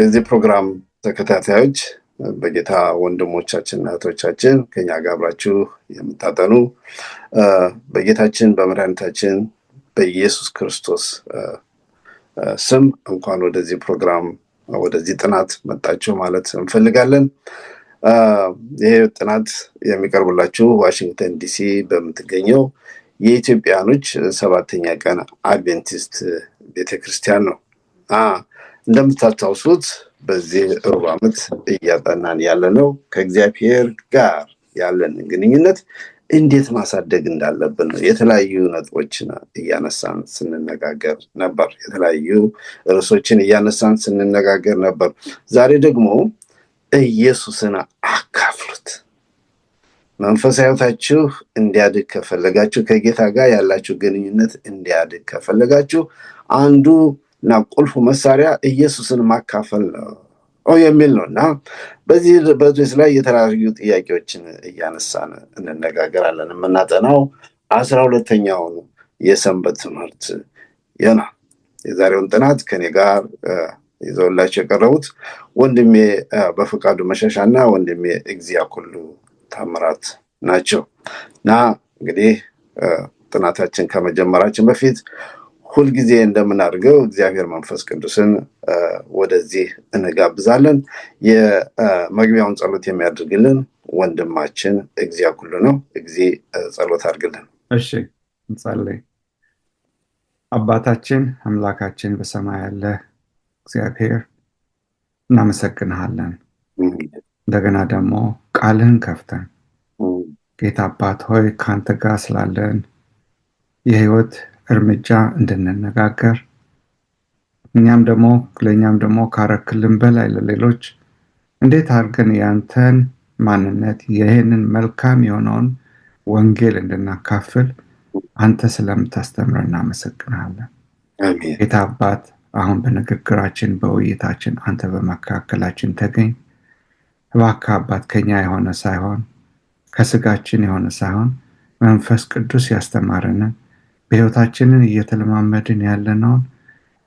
የዚህ ፕሮግራም ተከታታዮች በጌታ ወንድሞቻችንና እህቶቻችን ከኛ ጋር አብራችሁ የምታጠኑ በጌታችን በመድኃኒታችን በኢየሱስ ክርስቶስ ስም እንኳን ወደዚህ ፕሮግራም ወደዚህ ጥናት መጣችሁ ማለት እንፈልጋለን። ይሄ ጥናት የሚቀርብላችሁ ዋሽንግተን ዲሲ በምትገኘው የኢትዮጵያኖች ሰባተኛ ቀን አድቬንቲስት ቤተክርስቲያን ነው። እንደምታስታውሱት በዚህ ሩብ ዓመት እያጠናን ያለነው ከእግዚአብሔር ጋር ያለን ግንኙነት እንዴት ማሳደግ እንዳለብን ነው። የተለያዩ ነጥቦችን እያነሳን ስንነጋገር ነበር። የተለያዩ ርዕሶችን እያነሳን ስንነጋገር ነበር። ዛሬ ደግሞ ኢየሱስን አካፍሉት። መንፈሳዊ ሕይወታችሁ እንዲያድግ ከፈለጋችሁ፣ ከጌታ ጋር ያላችሁ ግንኙነት እንዲያድግ ከፈለጋችሁ አንዱ እና ቁልፉ መሳሪያ ኢየሱስን ማካፈል ነው የሚል ነው እና በዚህ ላይ የተለያዩ ጥያቄዎችን እያነሳን እንነጋገራለን። የምናጠናው 12ኛውን የሰንበት ትምህርት ይሆናል። የዛሬውን ጥናት ከኔ ጋር ይዘውላችሁ የቀረቡት ወንድሜ በፈቃዱ መሸሻና ወንድሜ እግዚአብሔር ታምራት ናቸው እና እንግዲህ ጥናታችን ከመጀመራችን በፊት ሁልጊዜ እንደምናደርገው እግዚአብሔር መንፈስ ቅዱስን ወደዚህ እንጋብዛለን። የመግቢያውን ጸሎት የሚያደርግልን ወንድማችን እግዚአብሔር ነው። ጸሎት አድርግልን። እሺ እንጸልይ። አባታችን አምላካችን በሰማይ ያለ እግዚአብሔር እናመሰግንሃለን። እንደገና ደግሞ ቃልህን ከፍተን ጌታ አባት ሆይ ካንተ ጋር ስላለን የህይወት እርምጃ እንድንነጋገር እኛም ደግሞ ካረክልን በላይ ለሌሎች እንዴት አድርገን ያንተን ማንነት ይህንን መልካም የሆነውን ወንጌል እንድናካፍል አንተ ስለምታስተምር እናመሰግናለን። ጌታ አባት አሁን በንግግራችን በውይይታችን አንተ በመካከላችን ተገኝ። እባክህ አባት ከኛ የሆነ ሳይሆን ከስጋችን የሆነ ሳይሆን መንፈስ ቅዱስ ያስተማረንን በህይወታችንን እየተለማመድን ያለነውን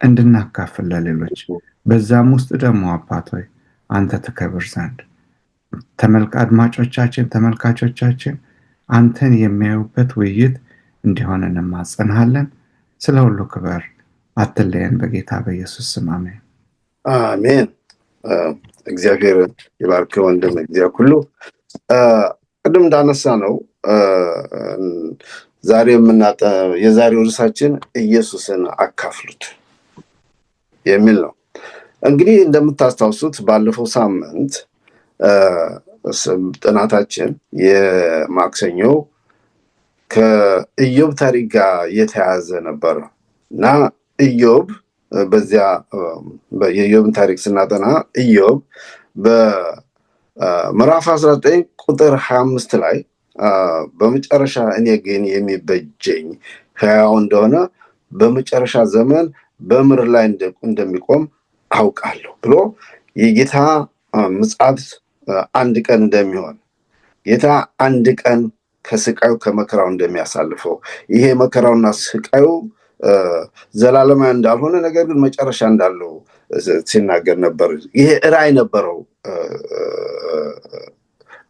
እንድናካፍል ለሌሎች በዛም ውስጥ ደግሞ አባት ሆይ አንተ ተከብር ዘንድ አድማጮቻችን ተመልካቾቻችን አንተን የሚያዩበት ውይይት እንዲሆን እንማጸንሃለን። ስለ ሁሉ ክብር አትለየን፣ በጌታ በኢየሱስ ስም አሜን። አሜን። እግዚአብሔር ይባርክ ወንድም እግዚአብሔር ሁሉ ቅድም እንዳነሳ ነው የዛሬው ርዕሳችን ኢየሱስን አካፍሉት የሚል ነው። እንግዲህ እንደምታስታውሱት ባለፈው ሳምንት ጥናታችን የማክሰኞ ከኢዮብ ታሪክ ጋር የተያያዘ ነበር እና ኢዮብ በዚያ የኢዮብን ታሪክ ስናጠና ኢዮብ በምዕራፍ 19 ቁጥር 25 ላይ በመጨረሻ እኔ ግን የሚበጀኝ ሕያው እንደሆነ በመጨረሻ ዘመን በምድር ላይ እንደሚቆም አውቃለሁ ብሎ የጌታ ምጽአት አንድ ቀን እንደሚሆን ጌታ አንድ ቀን ከስቃዩ ከመከራው እንደሚያሳልፈው ይሄ መከራውና ስቃዩ ዘላለማዊ እንዳልሆነ ነገር ግን መጨረሻ እንዳለው ሲናገር ነበር። ይሄ ራእይ ነበረው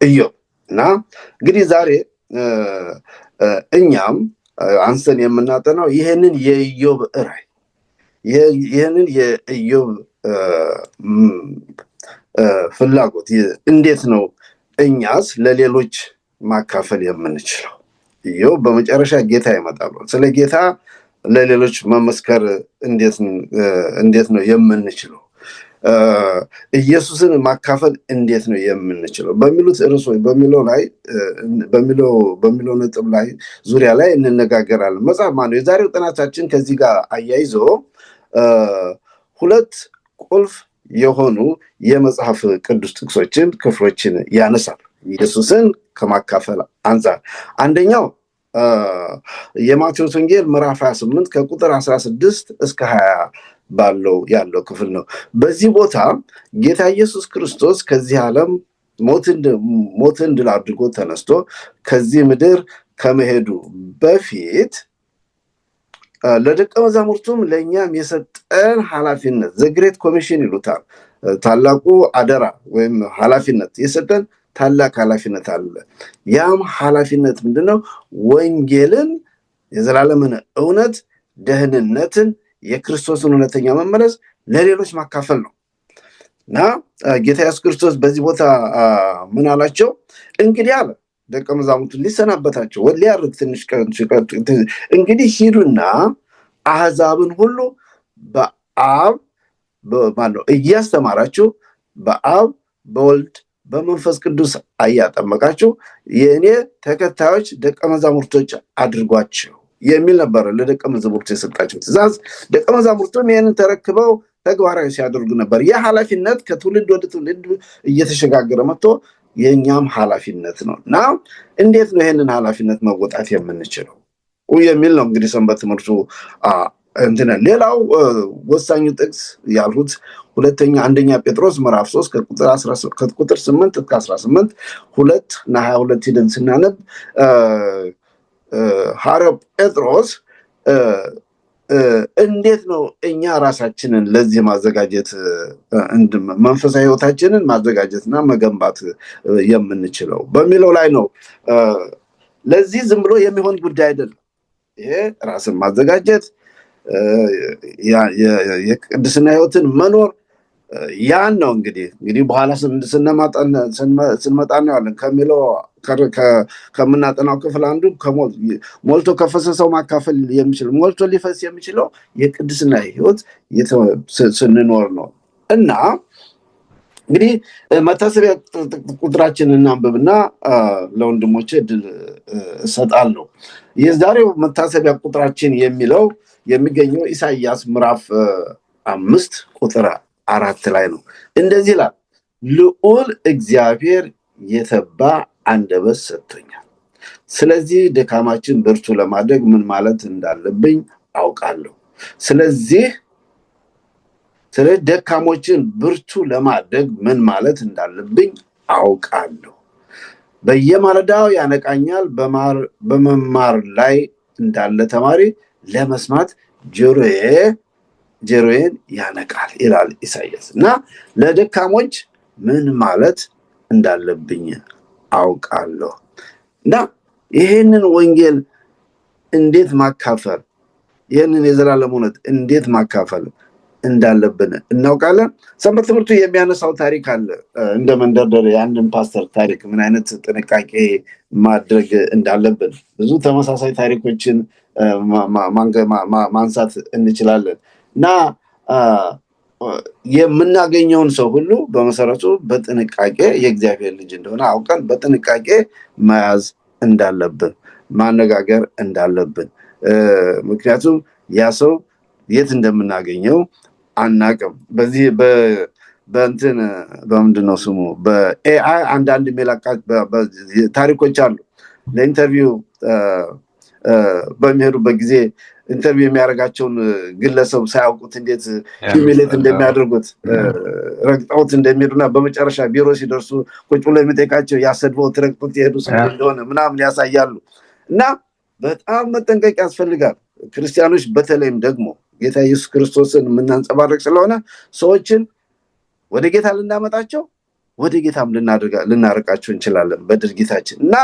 ኢዮብ እና እንግዲህ ዛሬ እኛም አንስተን የምናጠናው ይሄንን የኢዮብ ራእይ ይሄንን የኢዮብ ፍላጎት እንዴት ነው እኛስ ለሌሎች ማካፈል የምንችለው? ኢዮብ በመጨረሻ ጌታ ይመጣል። ስለ ጌታ ለሌሎች መመስከር እንዴት ነው የምንችለው? ኢየሱስን ማካፈል እንዴት ነው የምንችለው በሚሉት ርዕሶች በሚለው ነጥብ ላይ ዙሪያ ላይ እንነጋገራለን። መጽሐፍ ማነው የዛሬው ጥናታችን ከዚህ ጋር አያይዞ ሁለት ቁልፍ የሆኑ የመጽሐፍ ቅዱስ ጥቅሶችን ክፍሎችን ያነሳል ኢየሱስን ከማካፈል አንፃር። አንደኛው የማቴዎስ ወንጌል ምዕራፍ 28 ከቁጥር 16 እስከ 20 ያለው ክፍል ነው። በዚህ ቦታ ጌታ ኢየሱስ ክርስቶስ ከዚህ ዓለም ሞትን ድል አድርጎ ተነስቶ ከዚህ ምድር ከመሄዱ በፊት ለደቀ መዛሙርቱም ለኛም የሰጠን ኃላፊነት ዘግሬት ኮሚሽን ይሉታል። ታላቁ አደራ ወይም ኃላፊነት የሰጠን ታላቅ ኃላፊነት አለ። ያም ኃላፊነት ምንድነው? ወንጌልን፣ የዘላለምን እውነት፣ ደህንነትን፣ የክርስቶስን እውነተኛ መመለስ ለሌሎች ማካፈል ነው። እና ጌታ ኢየሱስ ክርስቶስ በዚህ ቦታ ምን አላቸው? እንግዲህ አለ ደቀ መዛሙርቱን ሊሰናበታቸው ሊያርግ ትንሽ እንግዲህ ሂዱና አሕዛብን ሁሉ በአብ እያስተማራችሁ በአብ በወልድ በመንፈስ ቅዱስ እያጠመቃችሁ የእኔ ተከታዮች ደቀ መዛሙርቶች አድርጓቸው የሚል ነበረ ለደቀ መዛሙርቱ የሰጣቸው ትእዛዝ። ደቀ መዛሙርቱም ይህንን ተረክበው ተግባራዊ ሲያደርጉ ነበር። ይህ ኃላፊነት ከትውልድ ወደ ትውልድ እየተሸጋገረ መጥቶ የእኛም ኃላፊነት ነው እና እንዴት ነው ይህንን ኃላፊነት መወጣት የምንችለው የሚል ነው እንግዲህ ሰንበት ትምህርቱ ሌላው ወሳኙ ጥቅስ ያልሁት አንደኛ ጴጥሮስ ምዕራፍ 3 ከቁጥር 8 እስከ 18 2 እና 22 ሄደን ስናነብ ሐዋርያው ጴጥሮስ እንዴት ነው እኛ ራሳችንን ለዚህ ማዘጋጀት መንፈሳዊ ሕይወታችንን ማዘጋጀትና መገንባት የምንችለው በሚለው ላይ ነው። ለዚህ ዝም ብሎ የሚሆን ጉዳይ አይደለም። ይሄ ራስን ማዘጋጀት የቅድስና ሕይወትን መኖር ያን ነው እንግዲህ በኋላ ስንመጣ እናያለን ከሚለው ከምናጠናው ክፍል አንዱ ሞልቶ ከፈሰሰው ማካፈል የሚችል ሞልቶ ሊፈስ የሚችለው የቅድስና ሕይወት ስንኖር ነው። እና እንግዲህ መታሰቢያ ቁጥራችንን እናንብብና ለወንድሞቼ እድል እሰጣለሁ። የዛሬው መታሰቢያ ቁጥራችን የሚገኘው ኢሳይያስ ምዕራፍ 5 ቁጥር 4 ላይ ነው። እንደዚህ ይላል፣ ልዑል እግዚአብሔር የተባ አንደበት ሰጥቶኛል፣ ስለዚህ ድካማችን ብርቱ ለማድረግ ምን ማለት እንዳለብኝ አውቃለሁ። ስለዚህ ደካሞችን ብርቱ ለማድረግ ምን ማለት እንዳለብኝ አውቃለሁ። በየማለዳው ያነቃኛል፣ በመማር ላይ እንዳለ ተማሪ ለመስማት ጆሮዬን ያነቃል ይላል ኢሳይያስ። እና ለደካሞች ምን ማለት እንዳለብኝ አውቃለሁ። እና ይህንን ወንጌል እንዴት ማካፈል፣ ይህንን የዘላለም እውነት እንዴት ማካፈል እንዳለብን እናውቃለን። ሰንበት ትምህርቱ የሚያነሳው ታሪክ አለ እንደ መንደርደሪያ የአንድን ፓስተር ታሪክ ምን አይነት ጥንቃቄ ማድረግ እንዳለብን ብዙ ተመሳሳይ ታሪኮችን ማንሳት እንችላለን። እና የምናገኘውን ሰው ሁሉ በመሰረቱ በጥንቃቄ የእግዚአብሔር ልጅ እንደሆነ አውቀን በጥንቃቄ መያዝ እንዳለብን ማነጋገር እንዳለብን፣ ምክንያቱም ያ ሰው የት እንደምናገኘው አናቅም። በዚህ በምንድነው ስሙ በኤአይ አንዳንድ ሜላቃት ታሪኮች አሉ። ለኢንተርቪው በሚሄዱበት ጊዜ ኢንተርቪው የሚያደርጋቸውን ግለሰብ ሳያውቁት እንዴት ሂሚሌት እንደሚያደርጉት ረግጠውት እንደሚሄዱና በመጨረሻ ቢሮ ሲደርሱ ቁጭ ብሎ የሚጠይቃቸው ያሰድበውት ረግጦት የሄዱ ሰው እንደሆነ ምናምን ያሳያሉ። እና በጣም መጠንቀቅ ያስፈልጋል። ክርስቲያኖች በተለይም ደግሞ ጌታ ኢየሱስ ክርስቶስን የምናንጸባርቅ ስለሆነ ሰዎችን ወደ ጌታ ልናመጣቸው ወደ ጌታም ልናርቃቸው እንችላለን በድርጊታችን። እና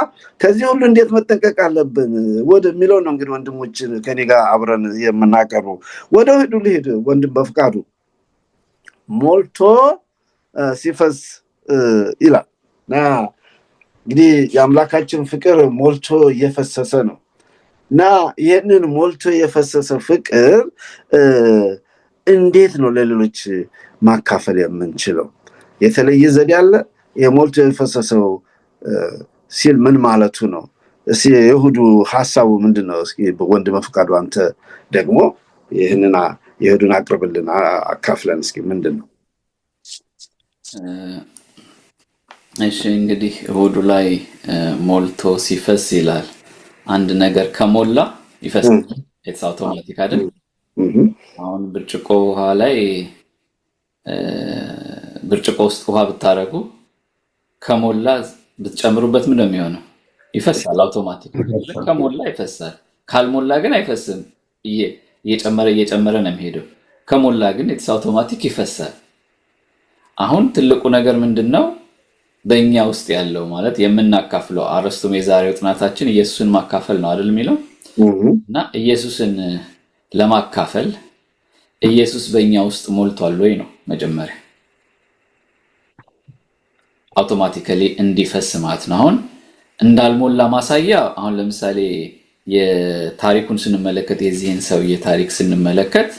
ከዚህ ሁሉ እንዴት መጠንቀቅ አለብን ወደሚለው ነው እንግዲህ ወንድሞችን ከኔ ጋር አብረን የምናቀርበው። ወደ ልሂድ ወንድም በፍቃዱ ሞልቶ ሲፈስ ይላል። እና እንግዲህ የአምላካችን ፍቅር ሞልቶ እየፈሰሰ ነው። እና ይህንን ሞልቶ የፈሰሰ ፍቅር እንዴት ነው ለሌሎች ማካፈል የምንችለው? የተለየ ዘዴ አለ? የሞልቶ የፈሰሰው ሲል ምን ማለቱ ነው? እስኪ የይሁዱ ሐሳቡ ምንድነው? እስኪ ወንድም በፍቃዱ አንተ ደግሞ ይህንን የይሁዱን አቅርብልን፣ አካፍለን እስኪ ምንድነው? እሺ እንግዲህ ይሁዱ ላይ ሞልቶ ሲፈስ ይላል። አንድ ነገር ከሞላ ይፈሳል። ኢትስ አውቶማቲክ አይደል? አሁን ብርጭቆ ውሃ ላይ ብርጭቆ ውስጥ ውሃ ብታረጉ ከሞላ ብትጨምሩበት ምን ነው የሚሆነው? ይፈሳል። አውቶማቲክ ከሞላ ይፈሳል። ካልሞላ ግን አይፈስም። እየጨመረ ነው የሚሄደው። ከሞላ ግን ኢትስ አውቶማቲክ ይፈሳል። አሁን ትልቁ ነገር ምንድነው? በእኛ ውስጥ ያለው ማለት የምናካፍለው አርስቱም የዛሬው ጥናታችን ኢየሱስን ማካፈል ነው አይደል የሚለው እና ኢየሱስን ለማካፈል ኢየሱስ በእኛ ውስጥ ሞልቷል ወይ ነው መጀመሪያ አውቶማቲካሊ እንዲፈስ ማለት ነው። አሁን እንዳልሞላ ማሳያ አሁን ለምሳሌ የታሪኩን ስንመለከት የዚህን ሰውዬ ታሪክ ስንመለከት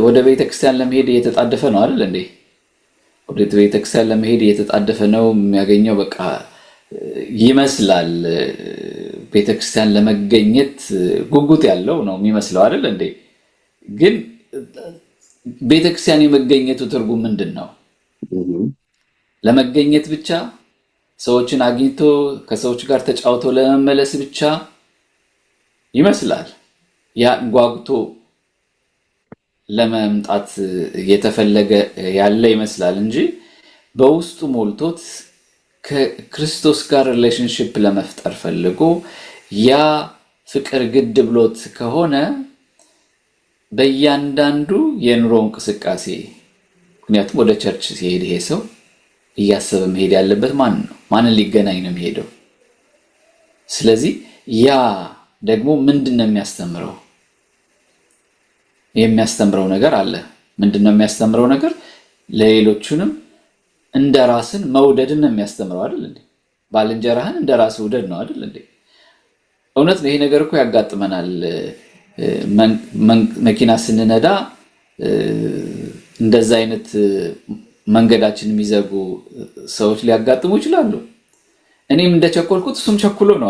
ወደ ቤተክርስቲያን ለመሄድ እየተጣደፈ ነው አይደል እንዴ? ወደ ቤተክርስቲያን ለመሄድ እየተጣደፈ ነው የሚያገኘው በቃ ይመስላል ቤተክርስቲያን ለመገኘት ጉጉት ያለው ነው የሚመስለው አይደል እንዴ? ግን ቤተክርስቲያን የመገኘቱ ትርጉም ምንድነው? ለመገኘት ብቻ ሰዎችን አግኝቶ ከሰዎች ጋር ተጫውቶ ለመመለስ ብቻ ይመስላል። ያ ጓጉቶ ለመምጣት የተፈለገ ያለ ይመስላል እንጂ በውስጡ ሞልቶት ከክርስቶስ ጋር ሪሌሽንሺፕ ለመፍጠር ፈልጎ ያ ፍቅር ግድ ብሎት ከሆነ በእያንዳንዱ የኑሮ እንቅስቃሴ ምክንያቱም ወደ ቸርች ሲሄድ ይሄ ሰው እያሰበ መሄድ ያለበት ማንን ሊገናኝ ነው የሚሄደው? ስለዚህ ያ ደግሞ ምንድነው የሚያስተምረው ነገር አለ። ምንድነው የሚያስተምረው ነገር? ለሌሎቹንም እንደራስን መውደድን ነው የሚያስተምረው አይደል እንዴ? ባልንጀራህን እንደራስ ውደድ ነው አይደል እንዴ? እውነት ነው። ይሄ ነገር እኮ ያጋጥመናል። መኪና ስንነዳ እንደዛ አይነት መንገዳችን የሚዘጉ ሰዎች ሊያጋጥሙ ይችላሉ። እኔም እንደቸኮልኩት እሱም ቸኩሎ ነው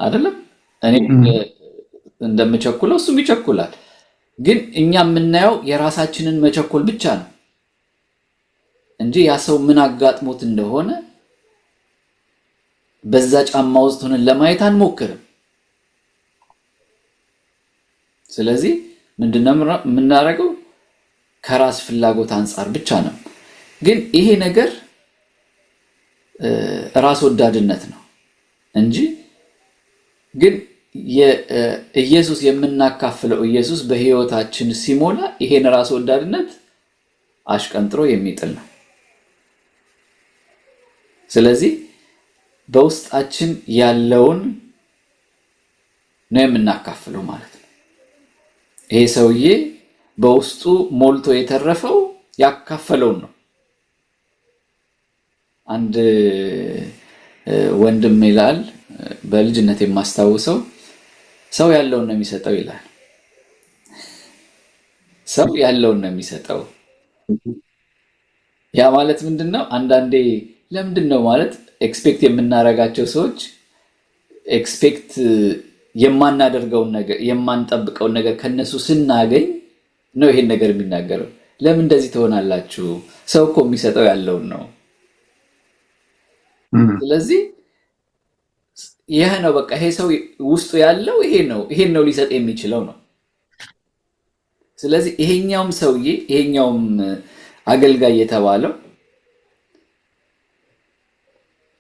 አይደለም? እኔም እንደምቸኩለው እሱም ይቸኩላል። ግን እኛ የምናየው የራሳችንን መቸኮል ብቻ ነው እንጂ ያ ሰው ምን አጋጥሞት እንደሆነ በዛ ጫማ ውስጥ ሆነን ለማየት አንሞክርም። ስለዚህ ምንድነው የምናደርገው? ከራስ ፍላጎት አንፃር ብቻ ነው። ግን ይሄ ነገር ራስ ወዳድነት ነው እንጂ ግን ኢየሱስ የምናካፍለው ኢየሱስ በህይወታችን ሲሞላ ይሄን ራስ ወዳድነት አሽቀንጥሮ የሚጥል ነው። ስለዚህ በውስጣችን ያለውን ነው የምናካፍለው ማለት ነው። ይሄ ሰውዬ በውስጡ ሞልቶ የተረፈው ያካፈለውን ነው። አንድ ወንድም ይላል በልጅነት የማስታውሰው ሰው ያለውን ነው የሚሰጠው ይላል። ሰው ያለውን ነው የሚሰጠው። ያ ማለት ምንድነው? አንዳንዴ ለምንድነው ማለት ኤክስፔክት የምናረጋቸው ሰዎች ኤክስፔክት የማናደርገውን ነገር የማንጠብቀውን ነገር ከነሱ ስናገኝ ነው ይሄን ነገር የሚናገረው። ለምን እንደዚህ ትሆናላችሁ? ሰው እኮ የሚሰጠው ያለውን ነው። ስለዚህ ይሄ ነው በቃ ይሄ ሰው ውስጡ ያለው ይሄን ነው ሊሰጥ የሚችለው ነው። ስለዚህ ይሄኛውም ሰውዬ ይሄኛውም አገልጋይ የተባለው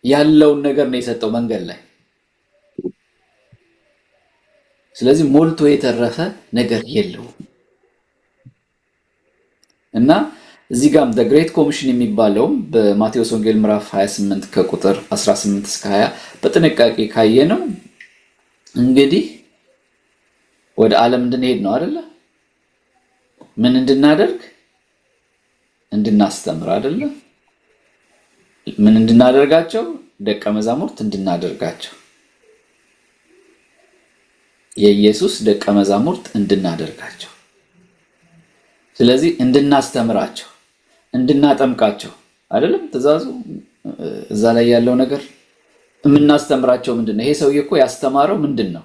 ያለውን ነገር ነው የሰጠው መንገድ ላይ። ስለዚህ ሞልቶ የተረፈ ነገር የለውም እና እዚህ ጋርም the great commission የሚባለው በማቴዎስ ወንጌል ምዕራፍ 28 ከቁጥር 18 እስከ 20 በጥንቃቄ ካየነው እንግዲህ ወደ ዓለም እንድንሄድ ነው አይደለ? ምን እንድናደርግ? እንድናስተምር አይደለ? ምን እንድናደርጋቸው? ደቀ መዛሙርት እንድናደርጋቸው፣ የኢየሱስ ደቀ መዛሙርት እንድናደርጋቸው። ስለዚህ እንድናስተምራቸው፣ እንድናጠምቃቸው አይደለም ትእዛዙ? እዛ ላይ ያለው ነገር የምናስተምራቸው ምንድነው? ይሄ ሰውዬ እኮ ያስተማረው ምንድነው?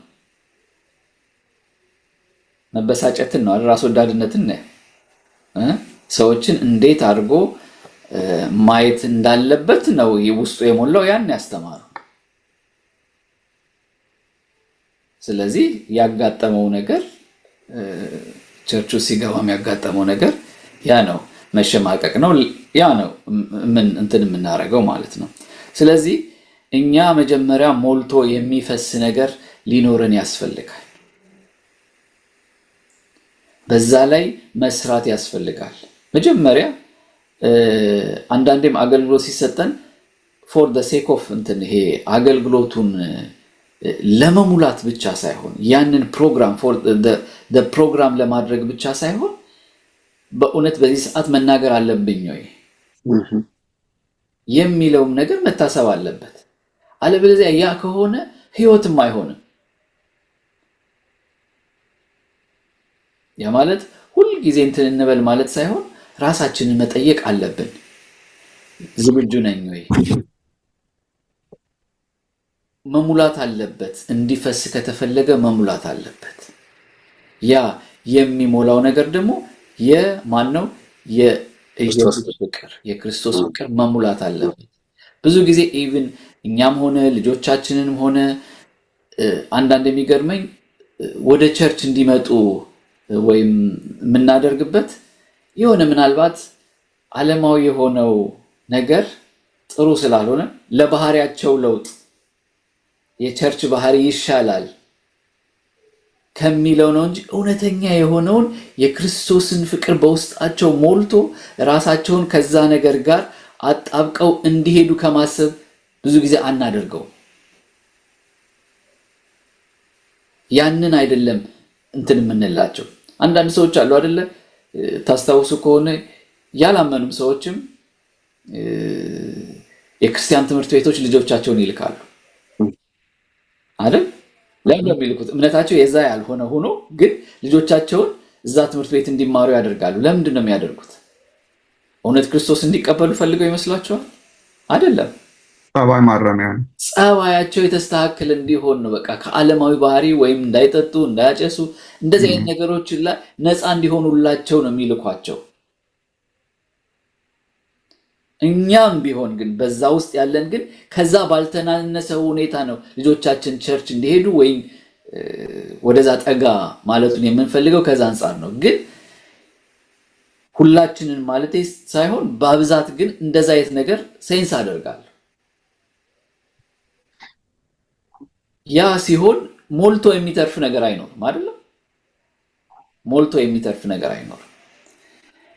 መበሳጨትን ነው አይደል? ራስ ወዳድነትን ነው። ሰዎችን እንዴት አድርጎ ማየት እንዳለበት ነው ውስጡ የሞላው ያን ያስተማረው። ስለዚህ ያጋጠመው ነገር ቸርቹ ሲገባም ያጋጠመው ነገር ያ ነው፣ መሸማቀቅ ነው። ያ ነው ምን እንትን የምናደርገው ማለት ነው። ስለዚህ እኛ መጀመሪያ ሞልቶ የሚፈስ ነገር ሊኖረን ያስፈልጋል። በዛ ላይ መስራት ያስፈልጋል። መጀመሪያ አንዳንዴም አገልግሎት ሲሰጠን ፎር ዘ ሴክ ኦፍ እንትን ይሄ አገልግሎቱን ለመሙላት ብቻ ሳይሆን ያንን ፕሮግራም ፎር ዘ ፕሮግራም ለማድረግ ብቻ ሳይሆን በእውነት በዚህ ሰዓት መናገር አለብኝ ወይ የሚለውም ነገር መታሰብ አለበት። አለበለዚያ ያ ከሆነ ህይወትም አይሆንም። ያ ማለት ሁሉ ጊዜ እንትን እንበል ማለት ሳይሆን ራሳችንን መጠየቅ አለብን። ዝግጁ ነኝ ወይ? መሙላት አለበት። እንዲፈስ ከተፈለገ መሙላት አለበት። ያ የሚሞላው ነገር ደግሞ የማን ነው? የኢየሱስ ፍቅር፣ የክርስቶስ ፍቅር መሙላት አለበት። ብዙ ጊዜ ኢቭን እኛም ሆነ ልጆቻችንንም ሆነ አንዳንድ የሚገርመኝ ወደ ቸርች እንዲመጡ ወይም የምናደርግበት የሆነ ምናልባት ዓለማዊ የሆነው ነገር ጥሩ ስላልሆነ ለባህሪያቸው ለውጥ የቸርች ባህሪ ይሻላል ከሚለው ነው እንጂ እውነተኛ የሆነውን የክርስቶስን ፍቅር በውስጣቸው ሞልቶ ራሳቸውን ከዛ ነገር ጋር አጣብቀው እንዲሄዱ ከማሰብ ብዙ ጊዜ አናደርገው። ያንን አይደለም እንትን የምንላቸው። አንዳንድ ሰዎች አሉ አይደለ? ታስታውሱ ከሆነ ያላመኑም ሰዎችም የክርስቲያን ትምህርት ቤቶች ልጆቻቸውን ይልካሉ አይደል? ለምን የሚልኩት? እምነታቸው የዛ ያልሆነ ሆኖ ግን ልጆቻቸውን እዛ ትምህርት ቤት እንዲማሩ ያደርጋሉ። ለምንድን ነው የሚያደርጉት? እውነት ክርስቶስ እንዲቀበሉ ፈልገው ይመስላችኋል? አይደለም። ጸባይ ማረሚያ ነው። ጸባያቸው የተስተካከለ እንዲሆን ነው። በቃ ከዓለማዊ ባህሪ ወይም እንዳይጠጡ፣ እንዳያጨሱ እንደዚህ አይነት ነገሮች ላይ ነፃ እንዲሆኑላቸው ነው የሚልኳቸው። እኛም ቢሆን ግን በዛ ውስጥ ያለን ግን ከዛ ባልተናነሰ ሁኔታ ነው ልጆቻችን ቸርች እንዲሄዱ ወይም ወደዛ ጠጋ ማለቱን የምንፈልገው ከዛ አንጻር ነው። ግን ሁላችንን ማለት ሳይሆን በብዛት ግን እንደዛ አይነት ነገር ሴንስ አደርጋለሁ። ያ ሲሆን ሞልቶ የሚተርፍ ነገር አይኖርም አይደለም? ሞልቶ የሚተርፍ ነገር አይኖርም።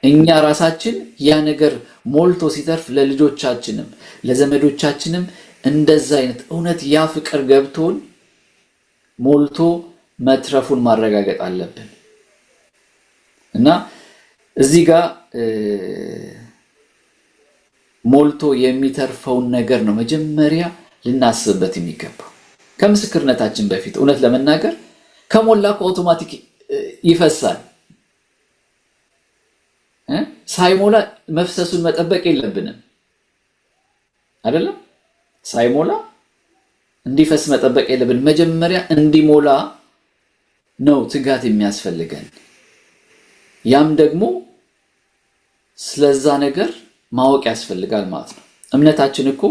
እኛ ራሳችን ያ ነገር ሞልቶ ሲተርፍ ለልጆቻችንም ለዘመዶቻችንም እንደዛ አይነት እውነት ያ ፍቅር ገብቶን ሞልቶ መትረፉን ማረጋገጥ አለብን። እና እዚህ ጋር ሞልቶ የሚተርፈውን ነገር ነው መጀመሪያ ልናስብበት የሚገባው። ከምስክርነታችን በፊት እውነት ለመናገር ከሞላ አውቶማቲክ ይፈሳል። ሳይሞላ መፍሰሱን መጠበቅ የለብንም አይደለም? ሳይሞላ እንዲፈስ መጠበቅ የለብን። መጀመሪያ እንዲሞላ ነው ትጋት የሚያስፈልገን። ያም ደግሞ ስለዛ ነገር ማወቅ ያስፈልጋል ማለት ነው። እምነታችን እኮ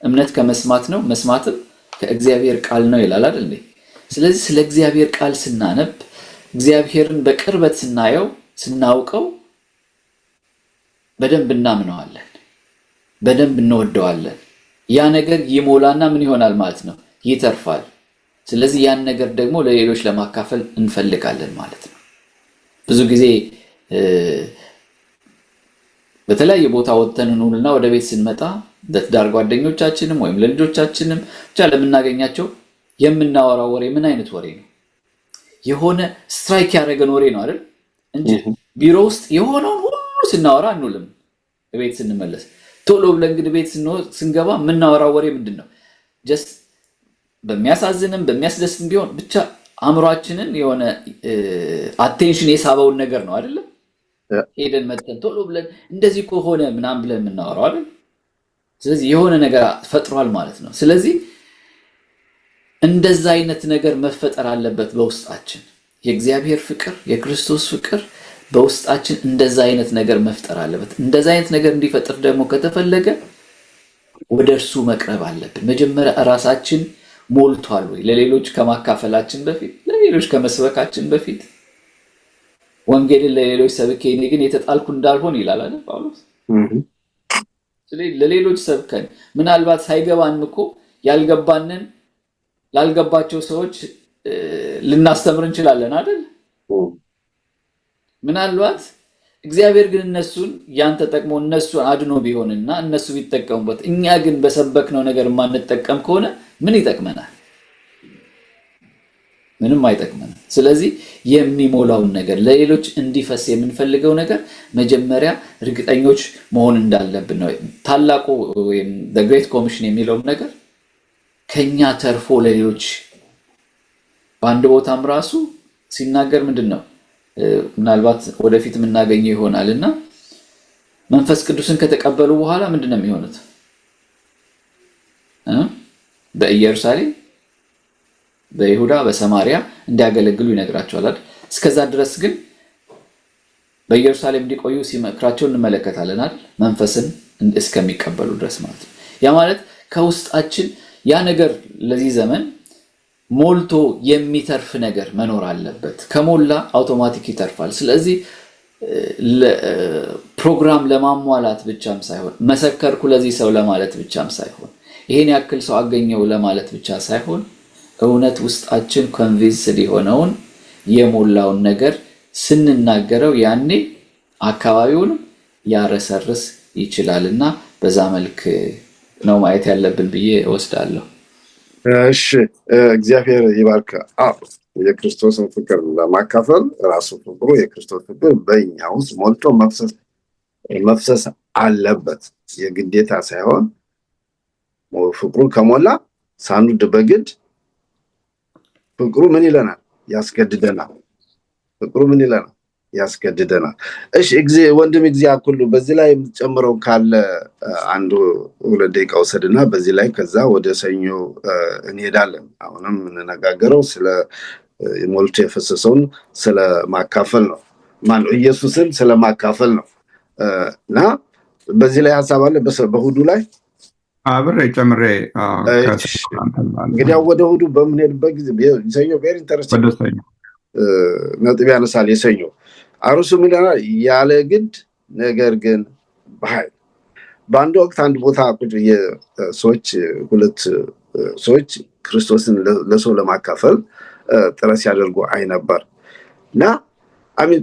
እምነት ከመስማት ነው፣ መስማትም ከእግዚአብሔር ቃል ነው ይላል አይደል? ስለዚህ ስለ እግዚአብሔር ቃል ስናነብ እግዚአብሔርን በቅርበት ስናየው ስናውቀው በደንብ እናምነዋለን፣ በደንብ እንወደዋለን። ያ ነገር ይሞላና ምን ይሆናል ማለት ነው? ይተርፋል። ስለዚህ ያን ነገር ደግሞ ለሌሎች ለማካፈል እንፈልጋለን ማለት ነው። ብዙ ጊዜ በተለያየ ቦታ ወጥተን እንውልና ወደ ቤት ስንመጣ ለትዳር ጓደኞቻችንም ወይም ለልጆቻችንም ብቻ ለምናገኛቸው የምናወራው ወሬ ምን አይነት ወሬ ነው? የሆነ ስትራይክ ያደረገን ወሬ ነው አይደል? እንጂ ቢሮ ውስጥ የሆነውን ሁሉ ስናወራ አንውልም። ቤት ስንመለስ ቶሎ ብለን እንግዲህ ቤት ስንገባ የምናወራው ወሬ ምንድን ነው? ጀስት በሚያሳዝንም በሚያስደስትም ቢሆን ብቻ አእምሯችንን የሆነ አቴንሽን የሳበውን ነገር ነው አይደለም? ሄደን መጥተን ቶሎ ብለን እንደዚህ ከሆነ ምናምን ብለን የምናወራው አይደል? ስለዚህ የሆነ ነገር ፈጥሯል ማለት ነው። ስለዚህ እንደዛ አይነት ነገር መፈጠር አለበት በውስጣችን። የእግዚአብሔር ፍቅር፣ የክርስቶስ ፍቅር በውስጣችን እንደዛ አይነት ነገር መፍጠር አለበት። እንደዛ አይነት ነገር እንዲፈጥር ደግሞ ከተፈለገ ወደ እርሱ መቅረብ አለብን። መጀመሪያ ራሳችን ሞልቷል ወይ? ለሌሎች ከማካፈላችን በፊት ለሌሎች ከመስበካችን በፊት ወንጌልን ለሌሎች ሰብኬ እኔ ግን የተጣልኩ እንዳልሆን ይላል አይደል ጳውሎስ? ስለዚህ ለሌሎች ሰብከን ምናልባት ሳይገባን እኮ ያልገባንን ላልገባቸው ሰዎች ልናስተምር እንችላለን አይደል? ምናልባት እግዚአብሔር ግን እነሱን ያን ተጠቅሞ እነሱ አድኖ ቢሆንና እነሱ ቢጠቀሙበት እኛ ግን በሰበክነው ነገር ማንጠቀም ከሆነ ምን ይጠቅመናል? ምንም አይጠቅመንም። ስለዚህ የሚሞላውን ነገር ለሌሎች እንዲፈስ የምንፈልገው ነገር መጀመሪያ እርግጠኞች መሆን እንዳለብን ነው። ታላቁ ወይም the great commission የሚለው ነገር ከኛ ተርፎ ለሌሎች በአንድ ቦታም ራሱ ሲናገር ምንድነው ምናልባት ወደፊት የምናገኘው ይሆናልና መንፈስ ቅዱስን ከተቀበሉ በኋላ ምንድነው የሚሆኑት? በኢየሩሳሌም፣ በይሁዳ፣ በሰማሪያ እንዲያገለግሉ ይነግራቸዋል አይደል? እስከዛ ድረስ ግን በኢየሩሳሌም እንዲቆዩ ሲመክራቸው እንመለከታለን አይደል? መንፈስን እስከሚቀበሉ ድረስ ማለት ነው። ያ ማለት ከውስጣችን ያ ነገር ለዚህ ዘመን ሞልቶ የሚተርፍ ነገር መኖር አለበት። ከሞላ አውቶማቲክ ይተርፋል። ስለዚህ ፕሮግራም ለማሟላት ብቻም ሳይሆን መሰከርኩ ለዚህ ሰው ለማለት ብቻም ሳይሆን ይሄን ያክል ሰው አገኘው ለማለት ብቻ ሳይሆን እውነት ውስጣችን ኮንቪንስድ የሆነውን የሞላውን ነገር ስንናገረው ያኔ አካባቢውን ያረሰርስ ይችላልና በዛ መልክ ነው ማየት ያለብን ብዬ እወስዳለሁ። እሺ እግዚአብሔር ይባርክ። የክርስቶስን ፍቅር ለማካፈል ራሱ ፍቅሩ የክርስቶስ ፍቅር በእኛ ውስጥ ሞልቶ መፍሰስ አለበት። የግዴታ ሳይሆን ፍቅሩ ከሞላ ሳንወድ በግድ ፍቅሩ ምን ይለናል? ያስገድደናል። ፍቅሩ ምን ይለናል? ያስገድደናል። እሺ ወንድም እግዚአብሔር ሁሉ በዚህ ላይ የምትጨምረው ካለ አንዱ 2 ደቂቃ ወሰድና በዚህ ላይ ከዛ ወደ ሰኞ እንሄዳለን። አሁንም እንነጋገረው ስለ ሞልቶ የፈሰሰውን ስለ ማካፈል ነው። ማን ኢየሱስን ስለ ማካፈል ነው እና በዚህ ላይ ሐሳብ አለ በእሑዱ ላይ አብሬ ጨምሬ እንግዲህ ወደ እሑዱ በምንሄድበት ጊዜ ሰኞ ቬሪ ኢንተረስቲንግ ነጥብ ያነሳል። የሰኞ አርሱ ሚላና ያለ ግድ ነገር ግን በኃይል በአንድ ወቅት አንድ ቦታ ቁጭ ሰዎች 2 ሰዎች ክርስቶስን ለሰው ለማካፈል ጥረት ሲያደርጉ አይ ነበር እና አሚን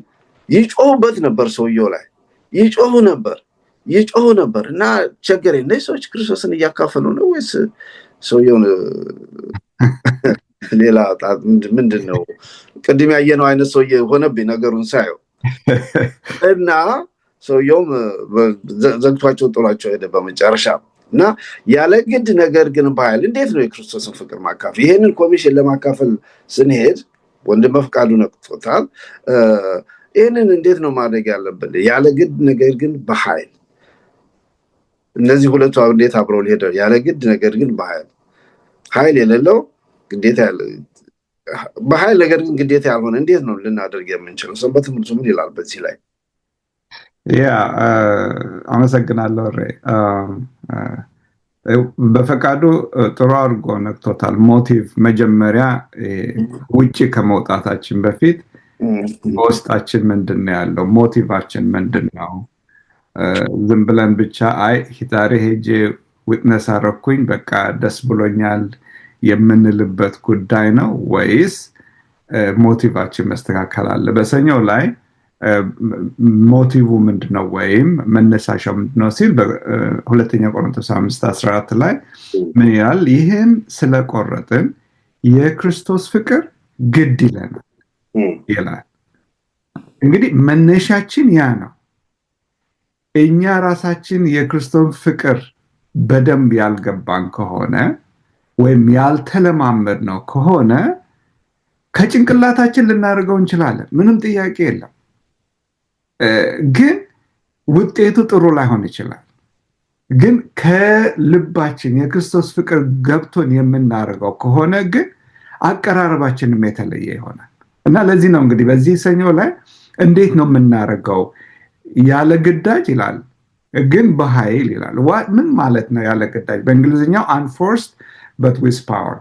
ይጮሁበት ነበር። ሰውየው ላይ ይጮሁ ነበር እና ቸገረኝ። እነዚህ ሰዎች ክርስቶስን እያካፈሉ ነው ወይስ ሰውየውን ሌላ ምንድነው? ቅድም ያየነው አይነት ሰውዬ ሆነብኝ ነገሩን ሳየው እና ሰውየውም ዘግቷቸው ጥሏቸው ሄደ በመጨረሻ እና ያለ ግድ ነገር ግን በኃይል እንዴት ነው የክርስቶስን ፍቅር ማካፈል? ይሄንን ኮሚሽን ለማካፈል ስንሄድ ወንድም በፍቃዱ ነቅቶታል። ይሄንን እንዴት ነው ማድረግ ያለብን? ያለ ግድ ነገር ግን በኃይል እነዚህ ሁለቱ እንዴት አብረው ሊሄዱ? ያለ ግድ ነገር ግን በኃይል ኃይል የሌለው ግዴታ ያለ በኃይል ነገር ግን ግዴታ ያልሆነ እንዴት ነው ልናደርግ የምንችለው? ሰንበት ትምህርቱ ምን ይላል በዚህ ላይ? ያ አመሰግናለሁ። በፈቃዱ ጥሩ አድርጎ ነክቶታል። ሞቲቭ መጀመሪያ ውጪ ከመውጣታችን በፊት በውስጣችን ምንድነው ያለው? ሞቲቫችን ምንድነው? ዝም ብለን ብቻ አይ ዛሬ ሄጄ ዊትነስ አረኩኝ በቃ ደስ ብሎኛል የምንልበት ጉዳይ ነው ወይስ ሞቲቫችን መስተካከል አለ? በሰኞው ላይ ሞቲቭ ምንድነው ወይም መነሳሻው ምንድነው ሲል በሁለተኛ ቆሮንቶስ 5:14 ላይ ምን ይላል? ይህን ስለቆረጥን የክርስቶስ ፍቅር ግድ ይለናል ይላል። እንግዲህ መነሻችን ያ ነው። እኛ ራሳችን የክርስቶስ ፍቅር በደንብ ያልገባን ከሆነ ወይም ያልተለማመድ ነው ከሆነ ከጭንቅላታችን ልናደርገው እንችላለን፣ ምንም ጥያቄ የለም። ግን ውጤቱ ጥሩ ላይሆን ይችላል። ግን ከልባችን የክርስቶስ ፍቅር ገብቶን የምናደርገው ከሆነ ግን አቀራረባችንም የተለየ ይሆናል እና ለዚህ ነው እንግዲህ በዚህ ሰኞ ላይ እንዴት ነው የምናደርገው? ያለ ግዳጅ ይላል ግን በኃይል ይላል። ምን ማለት ነው ያለ ግዳጅ? በእንግሊዝኛው unforced but with power።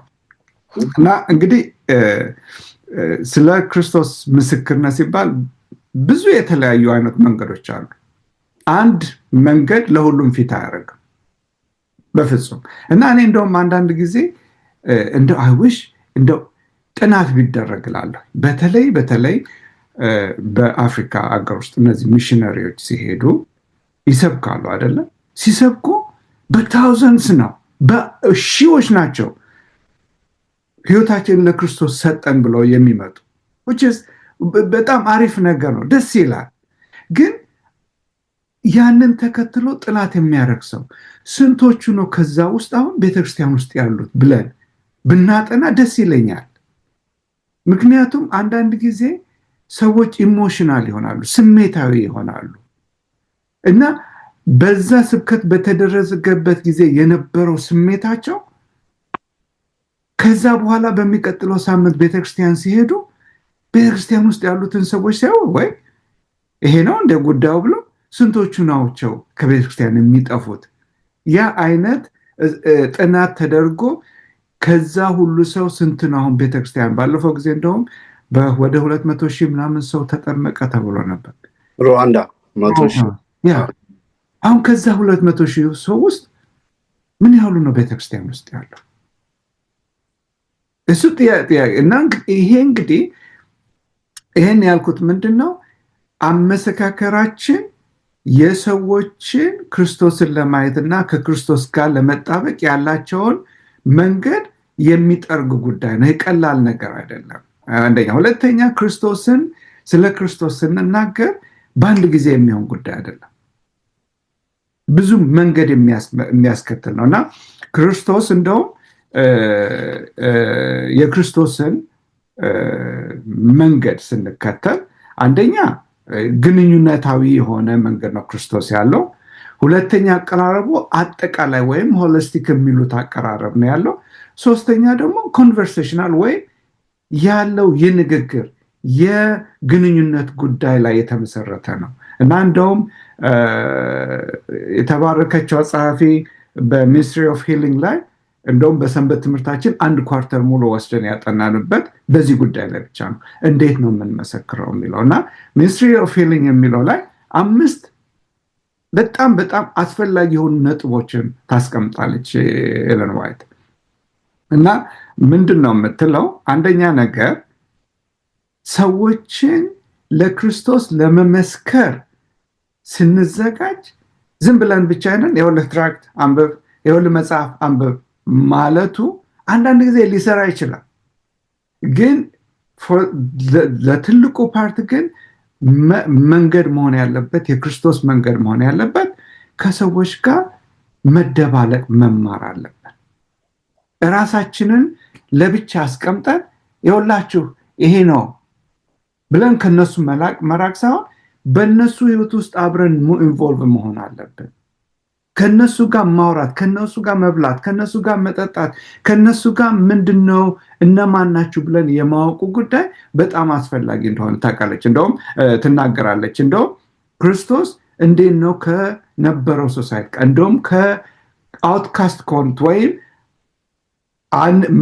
እና እንግዲህ ስለ ክርስቶስ ምስክርነት ሲባል ብዙ የተለያዩ አይነት መንገዶች አሉ። አንድ መንገድ ለሁሉም ፊት አያደርግም በፍጹም። እና እኔ እንደውም አንዳንድ ጊዜ እንደው ጥናት ቢደረግላለሁ በተለይ በአፍሪካ አገር ውስጥ እነዚህ ሚሽነሪዎች ሲሄዱ ይሰብካሉ አይደለ? ሲሰብኩ በታውዘንድስ ነው፣ በሺዎች ናቸው ህይወታችንን ለክርስቶስ ሰጠን ብለው የሚመጡ በጣም አሪፍ ነገር ነው፣ ደስ ይላል። ግን ያንን ተከትሎ ጥላት የሚያደርግ ሰው ስንቶቹ ነው ከዛ ውስጥ አሁን ቤተክርስቲያን ውስጥ ያሉት ብለን ብናጠና ደስ ይለኛል። ምክንያቱም አንዳንድ ጊዜ ሰዎች ኢሞሽናል ይሆናሉ፣ ስሜታዊ ይሆናሉ እና በዛ ስብከት በተደረገበት ጊዜ የነበረው ስሜታቸው ከዛ በኋላ በሚቀጥለው ሳምንት ቤተክርስቲያን ሲሄዱ ቤተክርስቲያን ውስጥ ያሉትን ሰዎች ሲያዩ ወይ ይሄ ነው እንደ ጉዳዩ ብሎ ስንቶቹ ናቸው ከቤተክርስቲያን የሚጠፉት? ያ አይነት ጥናት ተደርጎ ከዛ ሁሉ ሰው ስንት ነው አሁን ቤተክርስቲያን? ባለፈው ጊዜ እንደውም ወደ 200,000 ምናምን ሰው ተጠመቀ ተብሎ ነበር ሩዋንዳ 100,000። አሁን ከዛ 200,000 ሰው ውስጥ ምን ያህሉ ነው ቤተክርስቲያን ውስጥ ያለው? እሱ ጥያቄ እና ይሄ እንግዲህ ይሄን ያልኩት ምንድነው አመሰካከራችን የሰዎችን ክርስቶስን ለማየትና ከክርስቶስ ጋር ለመጣበቅ ያላቸውን መንገድ የሚጠርግ ጉዳይ ነው። ቀላል ነገር አይደለም። አንደኛ። ሁለተኛ ስለ ክርስቶስ ስንናገር በአንድ ጊዜ የሚሆን ጉዳይ አይደለም። ብዙ መንገድ የሚያስከትል ነውና ክርስቶስ እንደውም የክርስቶስን መንገድ ስንከተል አንደኛ ግንኙነታዊ የሆነ መንገድ ነው ክርስቶስ ያለው። ሁለተኛ አቀራረቡ አጠቃላይ ወይም ሆሊስቲክ የሚሉት አቀራረብ ነው ያለው። ሶስተኛ ደግሞ ኮንቨርሴሽናል ወይም ያለው የንግግር የግንኙነት ጉዳይ ላይ የተመሰረተ ነው እና እንደውም የተባረከችው ጸሐፊ በሚኒስትሪ ኦፍ ሂሊንግ ላይ እንደውም በሰንበት ትምህርታችን 1 ኳርተር ሙሉ ወስደን ያጠናንበት በዚህ ጉዳይ ላይ ብቻ ነው፣ እንዴት ነው የምንመሰክረው የሚለው እና ሚኒስትሪ ኦፍ ሂሊንግ የሚለው ላይ 5 በጣም በጣም አስፈላጊ የሆኑ ነጥቦችን ታስቀምጣለች ኤለን ዋይት። እና ምንድነው የምትለው? አንደኛ ነገር ሰዎችን ለክርስቶስ ለመመስከር ስንዘጋጅ ዝም ብለን ብቻ አይደል ይኸውልህ ትራክት አንብብ፣ ይኸውልህ መጽሐፍ አንብብ ማለቱ አንዳንድ ጊዜ ሊሰራ ይችላል። ግን ለትልቁ ፓርት ግን መንገድ መሆን ያለበት የክርስቶስ መንገድ መሆን ያለበት ከሰዎች ጋር መደባለቅ መማር አለበት። ራሳችንን ለብቻ አስቀምጠን ይኸውላችሁ ይሄ ነው ብለን ከነሱ መራቅ ሳይሆን በእነሱ ህይወት ውስጥ አብረን ኢንቮልቭ መሆን አለብን። ከነሱ ጋር ማውራት፣ ከነሱ ጋር መብላት፣ ከነሱ ጋር መጠጣት፣ ከነሱ ጋር ምንድነው እነማን ናችሁ ብለን የማወቁ ጉዳይ በጣም አስፈላጊ እንደሆነ ታውቃለች። እንደውም ትናገራለች። እንደውም ክርስቶስ እንዴት ነው ከነበረው ሶሳይቲ እንደውም ከአውትካስት ኮንት ወይም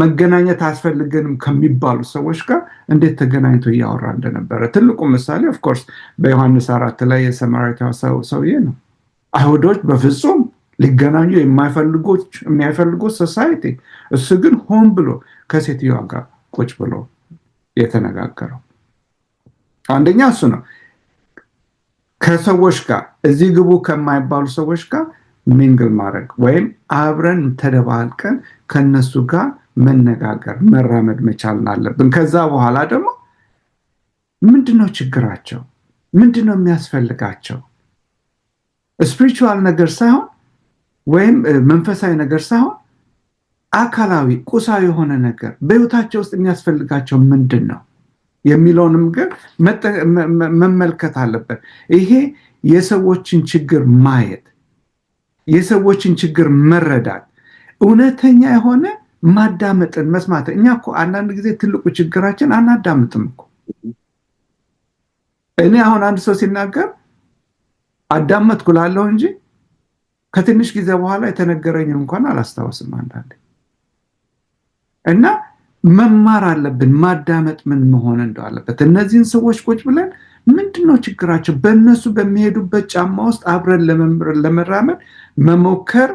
መገናኘት አስፈልገንም ከሚባሉ ሰዎች ጋር እንዴት ተገናኝቶ እያወራ እንደነበረ ትልቁ ምሳሌ ኦፍ ኮርስ በዮሐንስ 4 ላይ የሰማርያው ሰውዬ ነው። አይሁዶች በፍጹም ሊገናኙ የማይፈልጉት ሶሳይቲ፣ እሱ ግን ሆን ብሎ ከሴትዮዋ ጋር ቁጭ ብሎ የተነጋገረው አንደኛ እሱ ነው። ከሰዎች ጋር እዚህ ግቡ ከማይባሉ ሰዎች ጋር ሚንግል ማድረግ ወይም አብረን ተደባልቀን ከነሱ ጋር መነጋገር መራመድ መቻል አለብን። ከዛ በኋላ ደግሞ ምንድነው ችግራቸው? ምንድነው የሚያስፈልጋቸው? ስፒሪቹዋል ነገር ሳይሆን ወይም መንፈሳዊ ነገር ሳይሆን አካላዊ ቁሳዊ የሆነ ነገር በህይወታቸው ውስጥ የሚያስፈልጋቸው ምንድነው የሚለውንም ነገር መመልከት አለበት። ይሄ የሰዎችን ችግር ማየት፣ የሰዎችን ችግር መረዳት፣ እውነተኛ የሆነ ማዳመጥን መስማት። እኛ እኮ አንዳንድ ጊዜ ትልቁ ችግራችን አናዳምጥም እኮ። እኔ አሁን አንድ ሰው ሲናገር አዳመጥኩ ላለው እንጂ ከትንሽ ጊዜ በኋላ የተነገረኝ እንኳን አላስታውስም አንዳንዴ። እና መማር አለብን፣ ማዳመጥ ምን መሆን እንዳለበት። እነዚህን ሰዎች ቁጭ ብለን ምንድነው ችግራቸው በእነሱ በሚሄዱበት ጫማ ውስጥ አብረን ለመራመድ መሞከር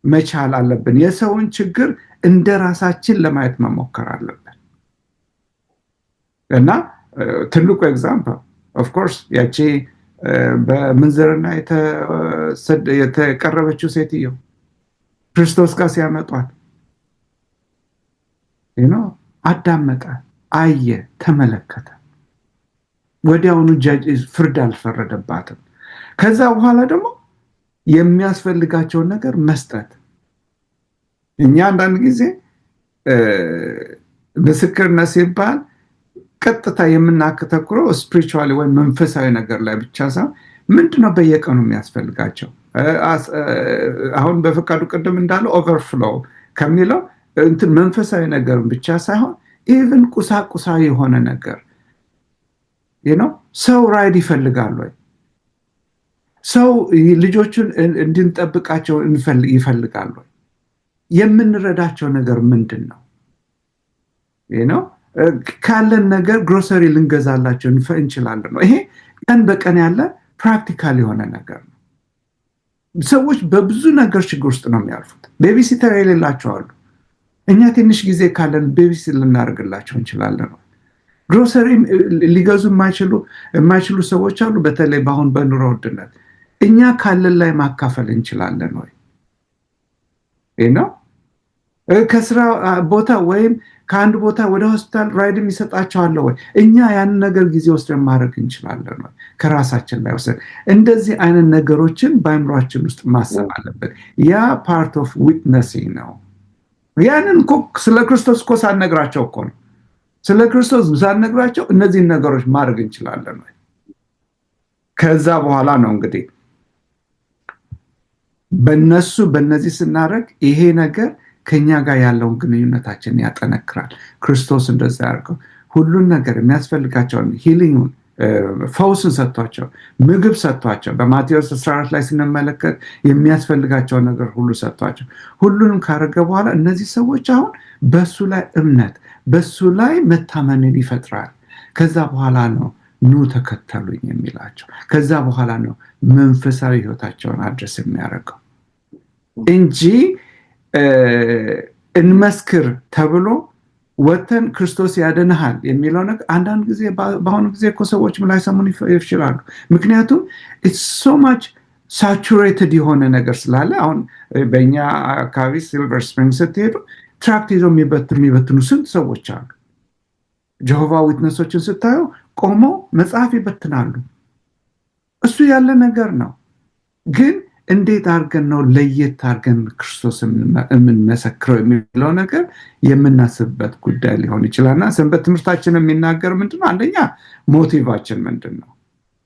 መቻል አለብን። የሰውን ችግር እንደ ራሳችን ለማየት መሞከር አለብን። እና ትልቁ ኤግዛምፕል ኦፍ ኮርስ ያቺ በምንዝርና የተቀረበችው ሴትዮ ክርስቶስ ጋር ሲያመጧት አዳመጠ፣ አየ፣ ተመለከተ። ወዲያውኑ ፍርድ አልፈረደባትም። ከዛ በኋላ ደግሞ የሚያስፈልጋቸውን ነገር መስጠት። እኛ አንዳንድ ጊዜ ምስክርነት ሲባል ቀጥታ የምናተኩረው ስፒሪቹዋሊ ወይም መንፈሳዊ ነገር ላይ ብቻ ሳይሆን ምንድነው በየቀኑ የሚያስፈልጋቸው። አሁን በፈቃዱ ቅድም እንዳለው ኦቨርፍሎው ከሚለው እንትን መንፈሳዊ ነገር ብቻ ሳይሆን ኢቭን ቁሳቁሳዊ የሆነ ነገር ሰው ራይድ ይፈልጋል ወይ? ሰው ልጆቹን እንድንጠብቃቸው ይፈልጋል ወይ? የምንረዳቸው ነገር ምንድን ነው? ካለን ነገር ግሮሰሪ ልንገዛላቸው እንችላለን ነው። ይሄ ቀን በቀን ያለ ፕራክቲካል የሆነ ነገር ነው። ሰዎች በብዙ ነገር ችግር ውስጥ ነው የሚያልፉት። ቤቢሲተር የሌላቸው አሉ። እኛ ትንሽ ጊዜ ካለን ቤቢሲት ልናደርግላቸው እንችላለን ነው። ግሮሰሪ ሊገዙ የማይችሉ ሰዎች አሉ። በተለይ በአሁን በኑሮ ውድነት እኛ ካለን ላይ ማካፈል እንችላለን ወይ? ከስራ ቦታ ወይም ከአንድ ቦታ ወደ ሆስፒታል ራይድ የሚሰጣቸው አለ ወይ? እኛ ያንን ነገር ጊዜ ወስደን ማድረግ እንችላለን ወይ? ከራሳችን ላይ ወስደን እንደዚህ አይነት ነገሮችን በአእምሯችን ውስጥ ማሰብ አለበት። ያ ፓርት ኦፍ ዊትነሲንግ ነው። ያንን ስለ ክርስቶስ እኮ ሳነግራቸው እኮ ነው። ስለ ክርስቶስ ሳነግራቸው እነዚህን ነገሮች ማድረግ እንችላለን ወይ? ከዛ በኋላ ነው እንግዲህ በእነዚህ ስናደርግ ይሄ ነገር ከኛ ጋር ያለውን ግንኙነታችንን ያጠነክራል። ክርስቶስ እንደዛ ያደርገው ሁሉን ነገር የሚያስፈልጋቸውን ሂሊንጉን፣ ፈውስን ሰጥቷቸው፣ ምግብ ሰጥቷቸው በማቴዎስ 14 ላይ ስንመለከት የሚያስፈልጋቸውን ነገር ሁሉ ሰጥቷቸው ሁሉንም ካረገ በኋላ እነዚህ ሰዎች አሁን በሱ ላይ እምነት በሱ ላይ መታመንን ይፈጥራል። ከዛ በኋላ ነው ኑ ተከተሉኝ የሚላቸው። ከዛ በኋላ ነው መንፈሳዊ ህይወታቸውን አድረስ የሚያደርገው እንጂ እንመስክር ተብሎ ወተን ክርስቶስ ያድንሃል የሚለው ነገር አንዳንድ ጊዜ በአሁኑ ጊዜ እኮ ሰዎች ላይሰሙን ይችላሉ። ምክንያቱም it's so much saturated የሆነ ነገር ስላለ። አሁን በእኛ አካባቢ ሲልቨር ስፕሪንግ ስትሄዱ ትራክት ይዘው የሚበትኑ ስንት ሰዎች አሉ። ጀሆቫ ዊትነሶችን ስታዩ ቆመው መጽሐፍ ይበትናሉ። እሱ ያለ ነገር ነው። ግን እንዴት አድርገን ነው ለየት አድርገን ክርስቶስ የምንመሰክረው የሚለው ነገር የምናስብበት ጉዳይ ሊሆን ይችላልና ሰንበት ትምህርታችን የሚናገር ምንድነው? አንደኛ ሞቲቫችን ምንድነው?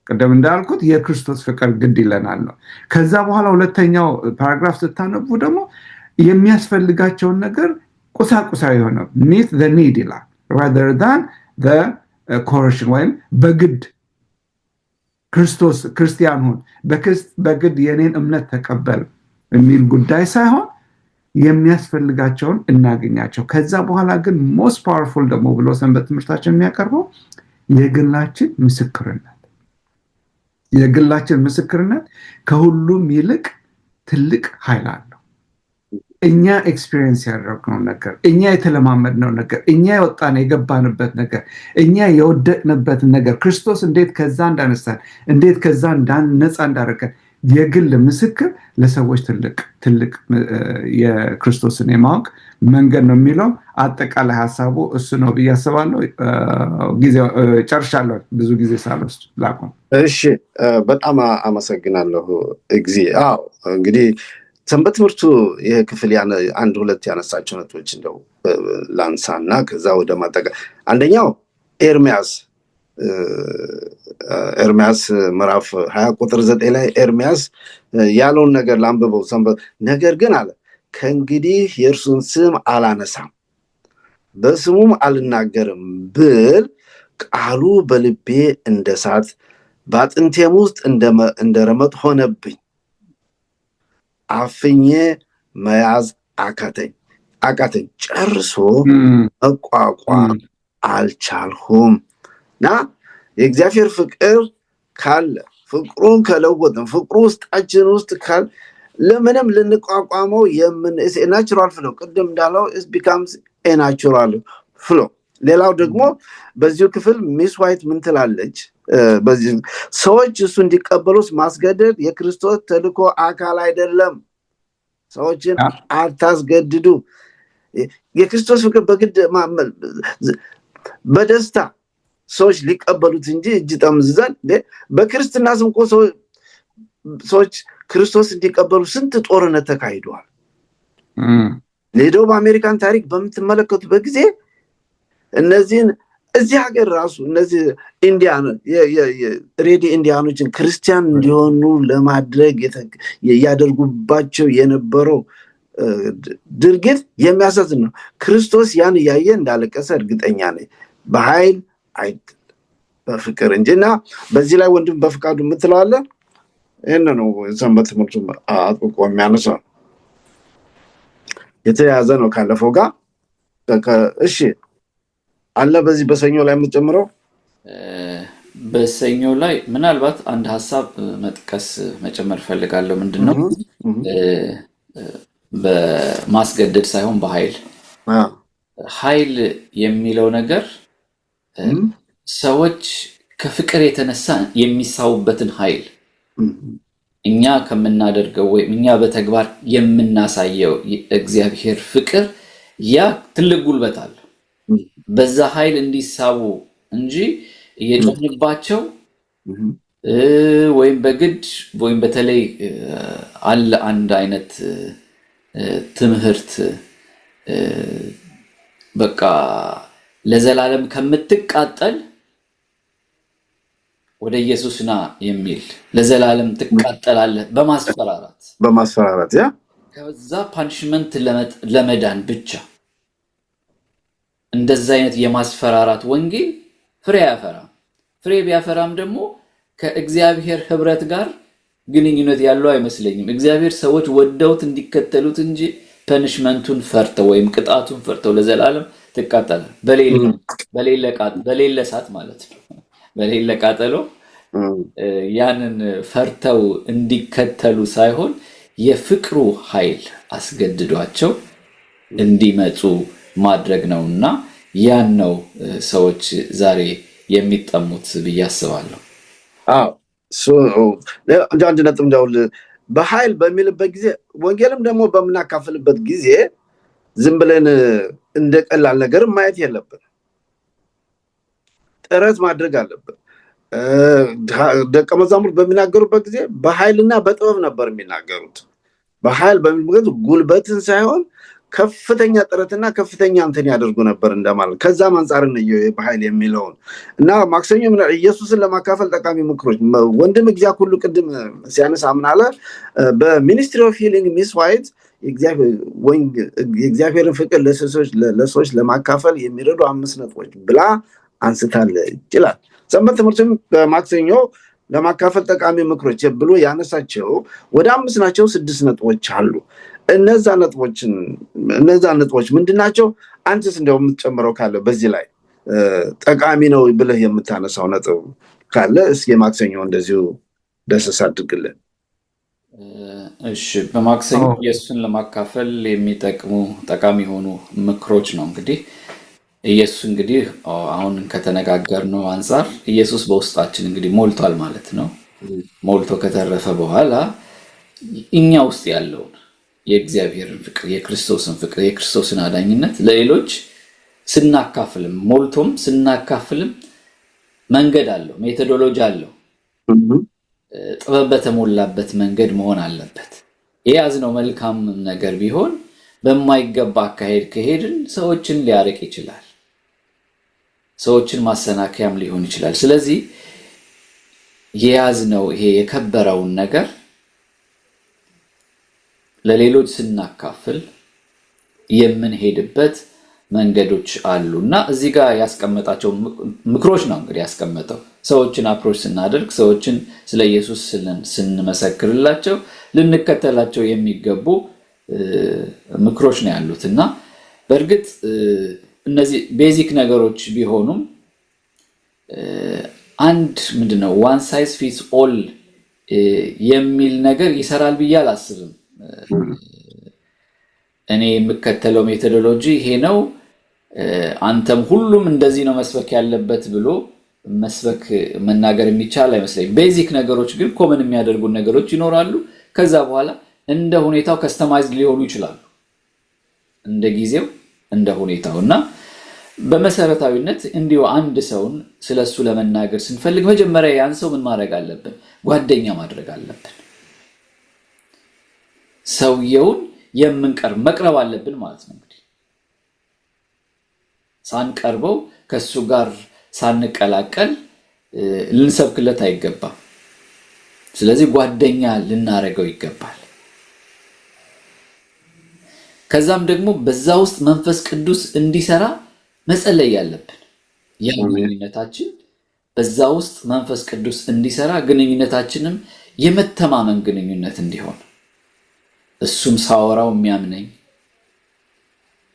ቀደም እንዳልኩት የክርስቶስ ፍቅር ግድ ይለናል ነው። ከዛ በኋላ ሁለተኛው ፓራግራፍ ስታነቡ ደግሞ የሚያስፈልጋቸውን ነገር ቁሳቁሳዊ የሆነ meet the need ይላል rather than the coercion ወይም በግድ ክርስቶስ ክርስቲያን ሁን በግድ የኔን እምነት ተቀበል የሚል ጉዳይ ሳይሆን የሚያስፈልጋቸውን እናገኛቸው። ከዛ በኋላ ግን most powerful ደግሞ ብሎ ሰንበት ትምህርታችን የሚያቀርበው የግላችን ምስክርነት ከሁሉም ይልቅ ትልቅ ኃይል አለው። እኛ ኤክስፒሪየንስ ያደረግነው ነገር፣ እኛ የተለማመድነው ነገር፣ እኛ የገባንበት ነገር፣ እኛ የወደቅንበት ነገር ክርስቶስ እንዴት ከዛ እንዳነሳን፣ እንዴት ከዛ ነፃ እንዳደረገን የግል ምስክር ለሰዎች ትልቅ የክርስቶስን የማወቅ መንገድ ነው የሚለው አጠቃላይ ሀሳቡ እሱ ነው ብዬ አስባለሁ። ጊዜው ጨርሻለሁ። ብዙ ጊዜ ሳልወስድ ላቁም። እሺ፣ በጣም አመሰግናለሁ። እንግዲህ ሰንበት ትምህርቱ ይሄ ክፍል አንድ ሁለት ያነሳቸው ነጥቦች እንደው ላንሳና ከዛ ወደ ማጠቃ አንደኛው ኤርምያስ ምዕራፍ 20 ቁጥር 9 ላይ ኤርምያስ ያለውን ነገር ላንብበው። ሰንበት ነገር ግን አለ ከእንግዲህ የእርሱን ስም አላነሳም በስሙም አልናገርም ብል ቃሉ በልቤ እንደ እሳት በአጥንቴም ውስጥ እንደ ረመጥ ሆነብኝ፣ አፍኜ መያዝ አቃተኝ ጨርሶ መቋቋም አልቻልሁም። እና የእግዚአብሔር ፍቅር ካለ ፍቅሩን ከለወጥን ፍቅሩ ውስጣችን ውስጥ ካለ ለምንም ልንቋቋመው ናቹራል ፍሎ ቅድም እንዳለው it becomes a natural flow ሌላው ደግሞ በዚሁ ክፍል ሚስ ዋይት ምን ትላለች? በዚህ ሰዎች እሱ እንዲቀበሉስ ማስገደድ የክርስቶስ ተልእኮ አካል አይደለም። ሰዎችን አታስገድዱ። የክርስቶስ ፍቅር በግድ በደስታ ሰዎች ሊቀበሉት እንጂ እጅ ጠምዝዘን በክርስትና ስም እኮ ሰዎች ክርስቶስ እንዲቀበሉ ስንት ጦርነት ተካሂደዋል። ለደቡብ አሜሪካን ታሪክ በምትመለከቱበት ጊዜ እነዚህን እዚህ ሀገር ራሱ እነዚህ ኢንዲያን ሬዲ ኢንዲያኖችን ክርስቲያን እንዲሆኑ ለማድረግ ያደርጉባቸው የነበረው ድርጊት የሚያሳዝን ነው። ክርስቶስ ያን እያየ እንዳለቀሰ እርግጠኛ ነኝ። በኃይል አይደለም በፍቅር እንጂና በዚህ ላይ ወንድም በፍቃዱ የምትለዋለ ይህን ነው ሰንበት ትምህርቱ አጥብቆ የሚያነሳው። የተያያዘ ነው ካለፈው ጋር። እሺ አለ በዚህ በሰኞ ላይ የምትጨምረው? በሰኞ ላይ ምናልባት አንድ ሀሳብ መጨመር ፈልጋለሁ። ምንድነው በማስገደድ ሳይሆን በኃይል ኃይል የሚለው ነገር ሰዎች ከፍቅር የተነሳ የሚሳውበትን ኃይል እኛ ከምናደርገው ወይም እኛ በተግባር የምናሳየው እግዚአብሔር ፍቅር ያ ትልቅ ጉልበት አለው። በዛ ኃይል እንዲሳቡ እንጂ እየጮህንባቸው ወይም በግድ ወይም በተለይ አለ አንድ አይነት ትምህርት በቃ ለዘላለም ከምትቃጠል ወደ ኢየሱስ ና የሚል ለዘላለም ትቃጠላለህ በማስፈራራት ያ ከዛ ፓኒሽመንት ለመዳን ብቻ እንደዛ አይነት የማስፈራራት ወንጌል ፍሬ ያፈራም። ፍሬ ቢያፈራም ደግሞ ከእግዚአብሔር ህብረት ጋር ግንኙነት ያለው አይመስለኝም። እግዚአብሔር ሰዎች ወደውት እንዲከተሉት እንጂ ፐኒሽመንቱን ፈርተው ወይም ቅጣቱን ፈርተው ለዘላለም ትቃጠል በሌለ እሳት ማለት ነው በሌለ ቃጠሎ ያንን ፈርተው እንዲከተሉ ሳይሆን የፍቅሩ ኃይል አስገድዷቸው እንዲመጡ ማድረግ ነውና ያን ነው ሰዎች ዛሬ የሚጠሙት ብዬ አስባለሁ። አንድ ነጥብ እንዳውል በኃይል በሚልበት ጊዜ ወንጌልም ደግሞ በምናካፍልበት ጊዜ ዝም ብለን እንደቀላል ነገር ማየት የለብን። ጥረት ማድረግ አለብን። ደቀ መዛሙርት በሚናገሩበት ጊዜ በኃይልና በጥበብ ነበር የሚናገሩት። በኃይል በሚልበት ጉልበትን ሳይሆን ከፍተኛ ጥረትና ከፍተኛ እንትን ያደርጉ ነበር እንደማለት። ከዛም አንፃር ነው በኃይል የሚለውን እና ማክሰኞ ኢየሱስን ለማካፈል ጠቃሚ ምክሮች ወንድም እግዚአብሔር ሁሉ ቅድም ሲያነሳ ምን አለ? በሚኒስትሪ ኦፍ ሂሊንግ ሚስ ዋይት የእግዚአብሔርን ፍቅር ለሰዎች ለማካፈል የሚረዱ 5 ነጥቦች ብላ አንስታለች ይላል። ሰንበት ትምህርትም በማክሰኞ ለማካፈል ጠቃሚ ምክሮች ብሎ ያነሳቸው ወደ 5 ናቸው። 6 ነጥቦች አሉ። እነዛ ነጥቦች ምንድናቸው? አንተስ እንደው የምትጨምረው ካለ በዚህ ላይ ጠቃሚ ነው ብለህ የምታነሳው ነጥብ ካለ እስኪ ማክሰኞ እንደዚሁ ደስስ አድርግልን። እሺ በማክሰኞ ኢየሱስን ለማካፈል የሚጠቅሙ ጠቃሚ የሆኑ ምክሮች ነው። እንግዲህ ኢየሱስ እንግዲህ አሁን ከተነጋገርነው አንፃር ኢየሱስ በውስጣችን እንግዲህ ሞልቷል ማለት ነው። ሞልቶ ከተረፈ በኋላ እኛ ውስጥ ያለውን የእግዚአብሔርን ፍቅር፣ የክርስቶስን ፍቅር፣ የክርስቶስን አዳኝነት ለሌሎች ስናካፍልም ሞልቶም ስናካፍልም መንገድ አለው፣ ሜቶዶሎጂ አለው። ጥበብ በተሞላበት መንገድ መሆን አለበት። የያዝነው መልካም ነገር ቢሆን በማይገባ አካሄድ ከሄድን ሰዎችን ሊያርቅ ይችላል፣ ሰዎችን ማሰናከያም ሊሆን ይችላል። ስለዚህ የያዝነው ይሄ የከበረውን ነገር ለሌሎች ስናካፍል የምንሄድበት መንገዶች አሉና እዚህ ጋር ያስቀመጣቸው ምክሮች ነው። እንግዲህ ያስቀመጠው ሰዎችን አፕሮች ስናደርግ ሰዎችን ስለ ኢየሱስ ስንመሰክርላቸው ልንከተላቸው የሚገቡ ምክሮች ነው ያሉትና በእርግጥ እነዚህ ቤዚክ ነገሮች ቢሆኑም አንድ ምንድነው ዋን ሳይዝ ፊትስ ኦል የሚል ነገር ይሰራል ብዬ አላስብም። እኔ የምከተለው ሜቶዶሎጂ ይሄ ነው፣ አንተም ሁሉም እንደዚህ ነው መስበክ ያለበት ብሎ መስበክ መናገር የሚቻል አይመስለኝም። ቤዚክ ነገሮች ግን ኮመን የሚያደርጉ ነገሮች ይኖራሉ። ከዛ በኋላ እንደ ሁኔታው ከስተማይዝ ሊሆኑ ይችላሉ፣ እንደ ጊዜው እንደ ሁኔታው እና በመሰረታዊነት እንዲሁ አንድ ሰውን ስለሱ ለመናገር ስንፈልግ መጀመሪያ ያን ሰው ምን ማድረግ አለብን? ጓደኛ ማድረግ አለብን። ሰውየውን መቅረብ አለብን ማለት ነው። እንግዲህ ሳንቀርበው ከሱ ጋር ሳንቀላቀል ልንሰብክለት አይገባም። ስለዚህ ጓደኛ ልናረገው ይገባል። ከዛም ደግሞ በዛ ውስጥ መንፈስ ቅዱስ እንዲሰራ መጸለይ ያለብን። ያ ግንኙነታችን በዛ ውስጥ መንፈስ ቅዱስ እንዲሰራ፣ ግንኙነታችንም የመተማመን ግንኙነት እንዲሆን፣ እሱም ሳወራው የሚያምነኝ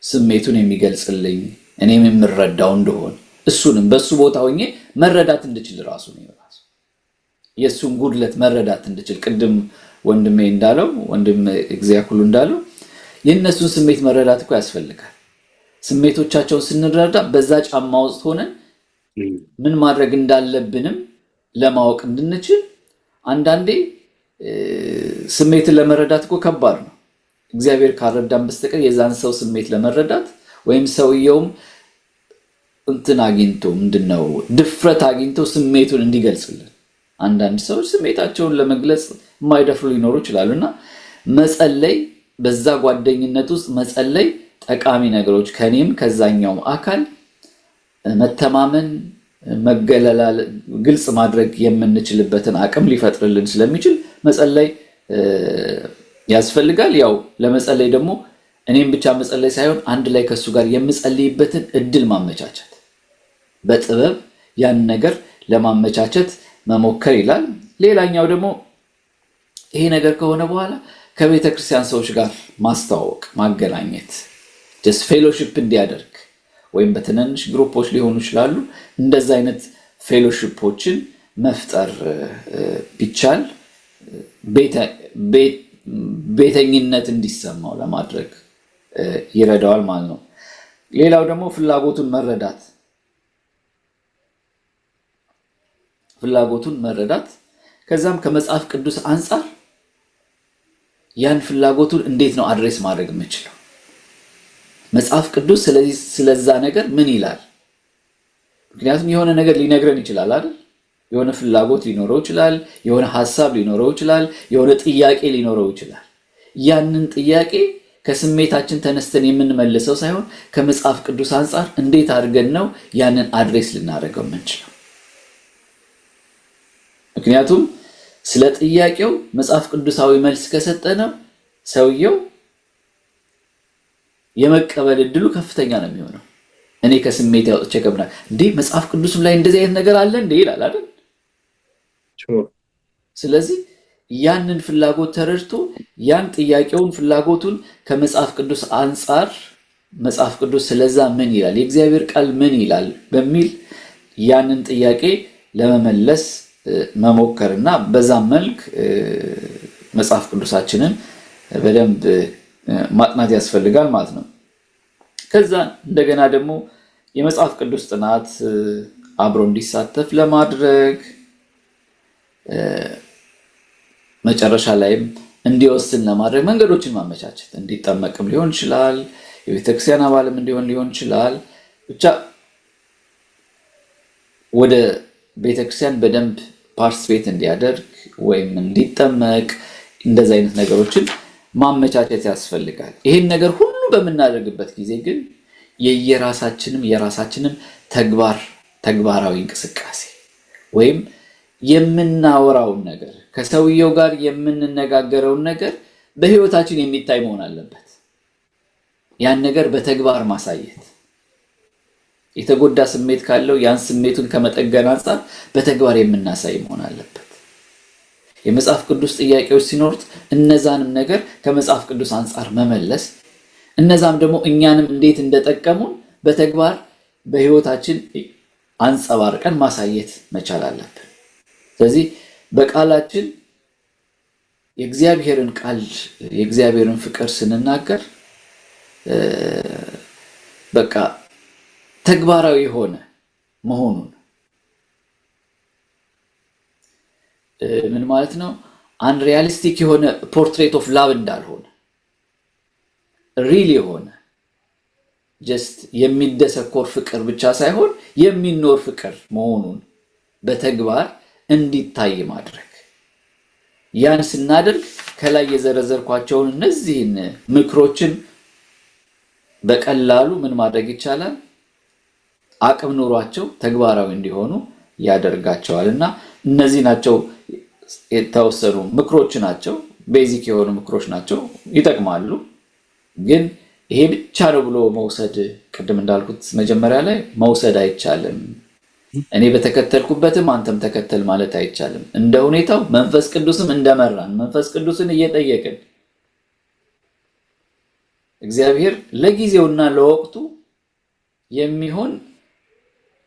ስሜቱን የሚገልጽልኝ እኔም የምረዳው እንደሆን እሱንም በሱ ቦታ ሆኜ መረዳት እንድችል ራሱ ነው የሱን ጉድለት መረዳት እንድችል። ቅድም ወንድሜ እንዳለው ወንድም እግዚአብሔር እንዳለው የነሱን ስሜት መረዳት እኮ ያስፈልጋል። ስሜቶቻቸውን ስንረዳ በዛ ጫማ ውስጥ ሆነን ምን ማድረግ እንዳለብንም ለማወቅ እንድንችል። አንዳንዴ ስሜትን ለመረዳት እኮ ከባድ ነው። እግዚአብሔር ካረዳን በስተቀር የዛን ሰው ስሜት ለመረዳት ወይም ሰውየውም እንትን አግኝቶ ምንድነው ድፍረት አግኝቶ ስሜቱን እንዲገልጽልን። አንዳንድ ሰዎች ስሜታቸውን ለመግለጽ የማይደፍሩ ሊኖሩ ይችላሉና መጸለይ፣ በዛ ጓደኝነት ውስጥ መጸለይ ጠቃሚ ነገሮች ከኔም ከዛኛውም አካል መተማመን፣ መገለላል፣ ግልጽ ማድረግ የምንችልበትን አቅም ሊፈጥርልን ስለሚችል መጸለይ ያስፈልጋል። ያው ለመጸለይ ደግሞ እኔም ብቻ መጸለይ ሳይሆን አንድ ላይ ከሱ ጋር የምጸልይበትን እድል ማመቻቸት፣ በጥበብ ያን ነገር ለማመቻቸት መሞከር ይላል። ሌላኛው ደግሞ ይሄ ነገር ከሆነ በኋላ ከቤተ ክርስቲያን ሰዎች ጋር ማስተዋወቅ፣ ማገናኘት፣ ጀስት ፌሎሺፕ እንዲያደርግ ወይም በትንንሽ ግሩፖች ሊሆኑ ይችላሉ። እንደዛ አይነት ፌሎሺፖችን መፍጠር ቢቻል ቤተኝነት እንዲሰማው ለማድረግ ይረዳዋል ማለት ነው። ሌላው ደግሞ ፍላጎቱን መረዳት ከዛም ከመጽሐፍ ቅዱስ አንጻር ያን ፍላጎቱን እንዴት ነው አድሬስ ማድረግ የምችለው? መጽሐፍ ቅዱስ ስለዛ ነገር ምን ይላል? ምክንያቱም የሆነ ነገር ሊነግረን ይችላል አይደል? የሆነ ፍላጎት ሊኖረው ይችላል፣ የሆነ ሐሳብ ሊኖረው ይችላል፣ የሆነ ጥያቄ ሊኖረው ይችላል። ያንን ጥያቄ ከስሜታችን ተነስተን የምንመልሰው ሳይሆን ከመጽሐፍ ቅዱስ አንጻር እንዴት አድርገን ነው ያንን አድሬስ ልናደርገው የምንችለው? ምክንያቱም ስለ ጥያቄው መጽሐፍ ቅዱሳዊ መልስ ከሰጠነው ሰውየው የመቀበል እድሉ ከፍተኛ ነው የሚሆነው። እኔ ከስሜት ያወጥቼ ከብና እንዴ መጽሐፍ ቅዱስም ላይ እንደዚህ አይነት ነገር አለ እንዴ ይላል አይደል? ስለዚህ ያንን ፍላጎት ተረድቶ ያን ጥያቄውን ፍላጎቱን ከመጽሐፍ ቅዱስ አንጻር መጽሐፍ ቅዱስ ስለዛ ምን ይላል፣ የእግዚአብሔር ቃል ምን ይላል በሚል ያንን ጥያቄ ለመመለስ መሞከርና በዛ መልክ መጽሐፍ ቅዱሳችንን በደንብ ማጥናት ያስፈልጋል ማለት ነው። ከዛ እንደገና ደግሞ የመጽሐፍ ቅዱስ ጥናት አብሮ እንዲሳተፍ ለማድረግ መጨረሻ ላይም እንዲወስን ለማድረግ መንገዶችን ማመቻቸት፣ እንዲጠመቅም ሊሆን ይችላል፣ የቤተክርስቲያን አባልም እንዲሆን ሊሆን ይችላል። ብቻ ወደ ቤተክርስቲያን በደንብ ፓርቲስፔት እንዲያደርግ ወይም እንዲጠመቅ እንደዚህ አይነት ነገሮችን ማመቻቸት ያስፈልጋል። ይሄን ነገር ሁሉ በምናደርግበት ጊዜ ግን የራሳችንም ተግባራዊ እንቅስቃሴ ወይም የምናወራውን ነገር ከሰውየው ጋር የምንነጋገረውን ነገር በህይወታችን የሚታይ መሆን አለበት። ያን ነገር በተግባር ማሳየት፣ የተጎዳ ስሜት ካለው ያን ስሜቱን ከመጠገን አንጻር በተግባር የምናሳይ መሆን አለበት። የመጽሐፍ ቅዱስ ጥያቄዎች ሲኖሩት እነዛንም ነገር ከመጽሐፍ ቅዱስ አንጻር መመለስ፣ እነዛም ደግሞ እኛንም እንዴት እንደጠቀሙን በተግባር በህይወታችን አንጸባርቀን ማሳየት መቻል አለብን። ስለዚህ በቃላችን የእግዚአብሔርን ቃል የእግዚአብሔርን ፍቅር ስንናገር በቃ ተግባራዊ የሆነ መሆኑን ምን ማለት ነው? አንሪያሊስቲክ የሆነ ፖርትሬት ኦፍ ላቭ እንዳልሆነ ሪል የሆነ ጀስት የሚደሰኮር ፍቅር ብቻ ሳይሆን የሚኖር ፍቅር መሆኑን በተግባር እንዲታይ ማድረግ። ያን ስናደርግ ከላይ የዘረዘርኳቸውን እነዚህን ምክሮችን በቀላሉ ምን ማድረግ ይቻላል? አቅም ኑሯቸው ተግባራዊ እንዲሆኑ ያደርጋቸዋልና እነዚህ ናቸው የተወሰኑ ምክሮች ናቸው። ቤዚክ የሆኑ ምክሮች ናቸው፣ ይጠቅማሉ። ግን ይሄ ብቻ ነው ብሎ መውሰድ ቅድም እንዳልኩት መጀመሪያ ላይ መውሰድ አይቻልም። እኔ በተከተልኩበትም አንተም ተከተል ማለት አይቻልም። እንደ ሁኔታው መንፈስ ቅዱስም እንደመራን መንፈስ ቅዱስን እየጠየቅን እግዚአብሔር ለጊዜውና ለወቅቱ የሚሆን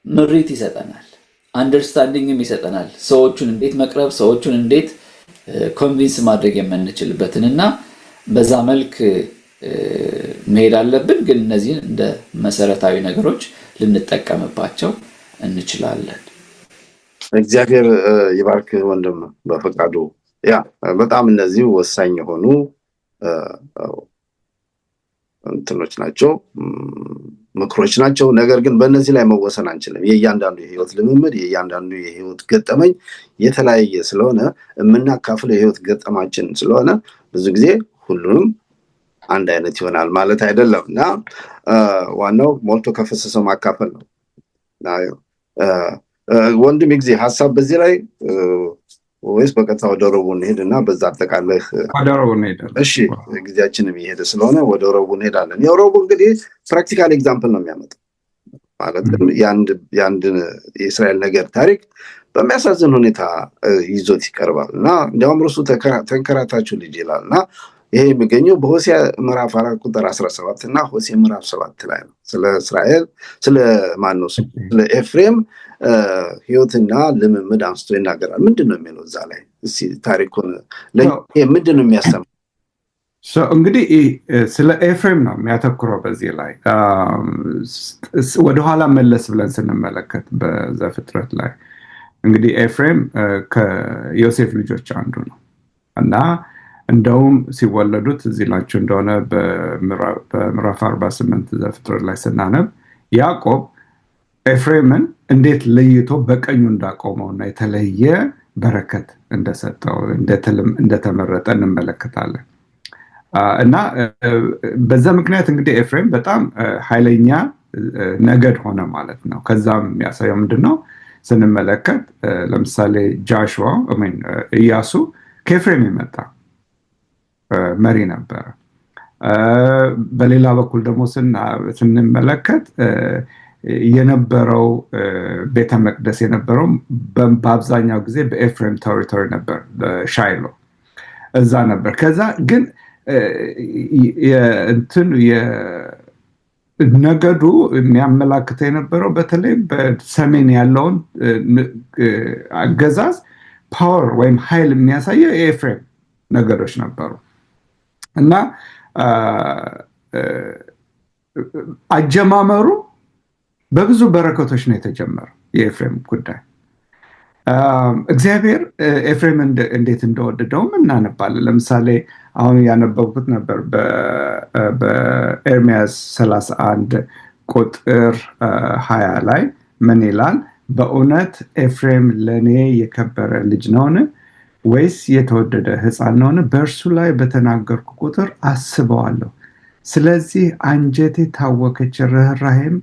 ምሪት ይሰጠናል፣ አንደርስታንዲንግም ይሰጠናል። ሰዎቹን እንዴት መቅረብ፣ ሰዎቹን እንዴት ኮንቪንስ ማድረግ የምንችልበትንና በዛ መልክ መሄድ አለብን። ግን እነዚህን እንደ መሰረታዊ ነገሮች ልንጠቀምባቸው እንችላለን። እግዚአብሔር ይባርክ ወንድም በፈቃዱ። ያ በጣም እነዚህ ወሳኝ የሆኑ እንትኖች ናቸው፣ ምክሮች ናቸው። ነገር ግን በእነዚህ ላይ መወሰን አንችልም። የእያንዳንዱ የህይወት ልምምድ፣ የእያንዳንዱ የህይወት ገጠመኝ የተለያየ ስለሆነ የምናካፍለው የህይወት ገጠማችን ስለሆነ ብዙ ጊዜ ሁሉንም አንድ አይነት ይሆናል ማለት አይደለም እና ዋናው ሞልቶ ከፈሰሰው ማካፈል ነው። ወንድም ጊዜ ሀሳብ በዚህ ላይ ወይስ በቀጥታ ወደ ረቡ እንሄድና በዛ አጠቃላይ ወደ ረቡ እንሄዳለን? እሺ፣ ጊዜያችንም እየሄደ ስለሆነ ወደ ረቡ እንሄዳለን። ያው ረቡ እንግዲህ ፕራክቲካል ኤግዛምፕል ነው የሚያመጣው። ማለትም የአንድ የእስራኤል ነገር ታሪክ በሚያሳዝን ሁኔታ ይዞት ይቀርባል እና እንዲያውም እርሱ ተንከራታችሁ ልጅ ይላል እና ይሄ የሚገኘው በሆሴዕ ምዕራፍ 4 ቁጥር 17 እና ሆሴዕ ምዕራፍ 7 ላይ ነው። ስለ እስራኤል ስለ ኤፍሬም ህይወትና ልምምድ አንስቶ ይናገራል። ምንድነው የሚለው እዛ ላይ? እስቲ ታሪኩን ምንድን ነው የሚያስተምረው? እንግዲህ ስለ ኤፍሬም ነው የሚያተኩረው በዚህ ላይ። ወደኋላ መለስ ብለን ስንመለከት በዘፍጥረት ላይ እንግዲህ ኤፍሬም ከዮሴፍ ልጆች አንዱ ነው እና እንደውም ሲወለዱት እዚህ ላችሁ እንደሆነ በምዕራፍ 48 ዘፍጥረት ላይ ስናነብ ያዕቆብ ኤፍሬምን እንዴት ለይቶ በቀኙ እንዳቆመውና የተለየ በረከት እንደሰጠው እንደተመረጠ እንመለከታለን። እና በዛ ምክንያት እንግዲህ ኤፍሬም በጣም ኃይለኛ ነገድ ሆነ ማለት ነው። ከዛም የሚያሳየው ምንድነው ስንመለከት ለምሳሌ ጆሹዋ ኢያሱ ከኤፍሬም የመጣ መሪ ነበረ። በሌላ በኩል ደግሞ ስንመለከት የነበረው ቤተ መቅደስ የነበረው በአብዛኛው ጊዜ በኤፍሬም ቴሪቶሪ ነበር፣ በሻይሎ እዛ ነበር። ከዛ ግን ነገዱ የሚያመላክተው የነበረው በተለይ በሰሜን ያለውን አገዛዝ ፓወር ወይም ኃይል የሚያሳየው የኤፍሬም ነገዶች ነበሩ እና አጀማመሩ በብዙ በረከቶች ነው የተጀመረው። የኤፍሬም ጉዳይ እግዚአብሔር ኤፍሬም እንዴት እንደወደደውም እናነባለን። ለምሳሌ አሁን ያነበብኩት ነበር በኤርምያስ 31 ቁጥር 20 ላይ ምን ይላል? በእውነት ኤፍሬም ለእኔ የከበረ ልጅ ነውን? ወይስ የተወደደ ሕፃን ነውን? በእርሱ ላይ በተናገርኩ ቁጥር አስበዋለሁ። ስለዚህ አንጀቴ ታወከች፣ ርኅራኄም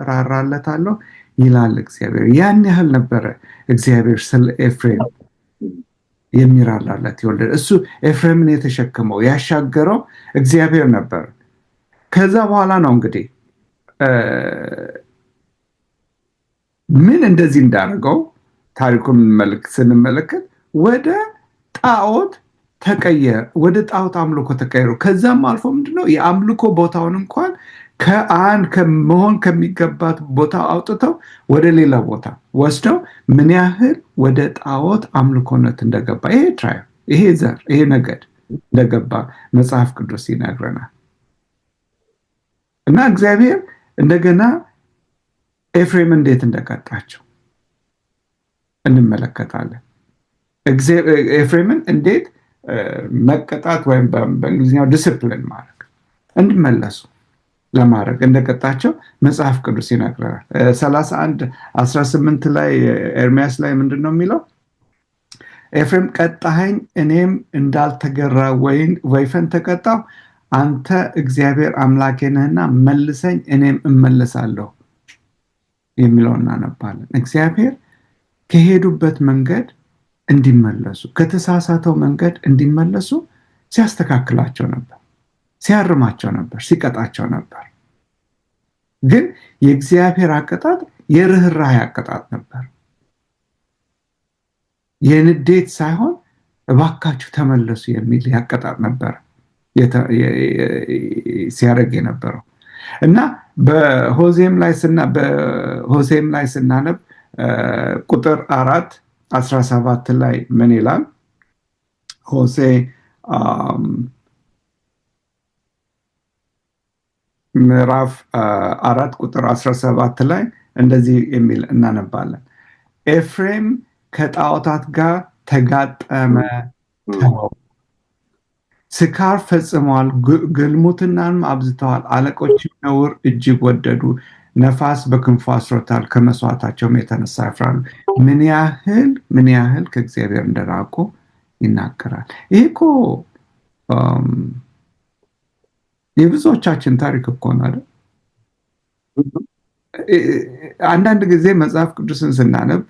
ራራለታለሁ ይላል እግዚአብሔር። ያን ያህል ነበረ እግዚአብሔር ስለ ኤፍሬም የሚራራለት የወለደ። እሱ ኤፍሬምን የተሸከመው ያሻገረው እግዚአብሔር ነበር። ከዛ በኋላ ነው እንግዲህ ምን እንደዚህ እንዳደረገው ታሪኩን ስንመለከት ወደ ጣዖት ተቀየረ፣ ወደ ጣዖት አምልኮ ተቀየሩ። ከዛም አልፎ ምንድነው የአምልኮ ቦታውን እንኳን ከመሆን ከሚገባት ቦታ አውጥተው ወደ ሌላ ቦታ ወስደው ምን ያህል ወደ ጣዖት አምልኮነት እንደገባ ይሄ ዘር ይሄ ነገድ እንደገባ መጽሐፍ ቅዱስ ይነግረናል። እና እግዚአብሔር እንደገና ኤፍሬም እንዴት እንደቀጣቸው እንመለከታለን። ኤፍሬምን እንዴት መቀጣት ወይም በእንግሊዝኛው ዲስፕሊን ማድረግ እንዲመለሱ ለማድረግ እንደቀጣቸው መጽሐፍ ቅዱስ ይነግረናል። 31:18 ላይ ኤርሚያስ ላይ ምንድን ነው የሚለው? ኤፍሬም ቀጣኸኝ፣ እኔም እንዳልተገራ ወይፈን ተቀጣሁ። አንተ እግዚአብሔር አምላኬ ነህና መልሰኝ፣ እኔም እመለሳለሁ የሚለው እናነባለን። እግዚአብሔር ከሄዱበት መንገድ እንዲመለሱ፣ ከተሳሳተው መንገድ እንዲመለሱ ሲያስተካክላቸው ነበር፣ ሲያርማቸው ነበር፣ ሲቀጣቸው ነበር። ግን የእግዚአብሔር አቀጣጥ የርኅራኄ አቀጣጥ ነበር። የንዴት ሳይሆን እባካችሁ ተመለሱ የሚል ያቀጣጥ ነበር ሲያደርግ የነበረው እና በሆሴም ላይ ስናነብ ቁጥር 4:17 ላይ ምን ይላል? ሆሴ ምዕራፍ 4:17 ላይ እንደዚህ የሚል እናነባለን። ኤፍሬም ከጣዖታት ጋር ተጋጠመ፣ ተወው። ስካር ፈጽመዋል፣ ግልሙትናንም አብዝተዋል። አለቆችም ነውር እጅግ ወደዱ። ነፋስ በክንፉ አስሮታል፣ ከመስዋዕታቸውም የተነሳ ያፍራሉ። ምን ያህል ከእግዚአብሔር እንደራቁ ይናገራል። ይህ እኮ የብዙዎቻችን ታሪክ እኮ ነው አይደል? አንዳንድ ጊዜ መጽሐፍ ቅዱስን ስናነብ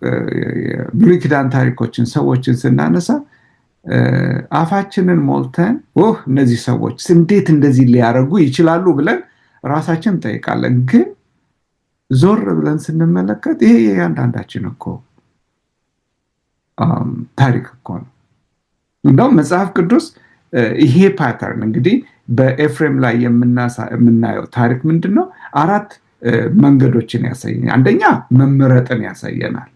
የብሉይ ኪዳን ታሪኮችን፣ ሰዎችን ስናነሳ አፋችንን ሞልተን እነዚህ ሰዎች እንዴት እንደዚህ ሊያደርጉ ይችላሉ ብለን ራሳችን እንጠይቃለን። ግን ዞር ብለን ስንመለከት ይሄ የአንዳንዳችን እኮ ታሪክ እኮ ነው። እንደውም መጽሐፍ ቅዱስ ይሄ ፓተርን እንግዲህ በኤፍሬም ላይ የምናየው ታሪክ ምንድን ነው? 4 መንገዶችን ያሳየናል። አንደኛ መመረጥን ያሳየናል።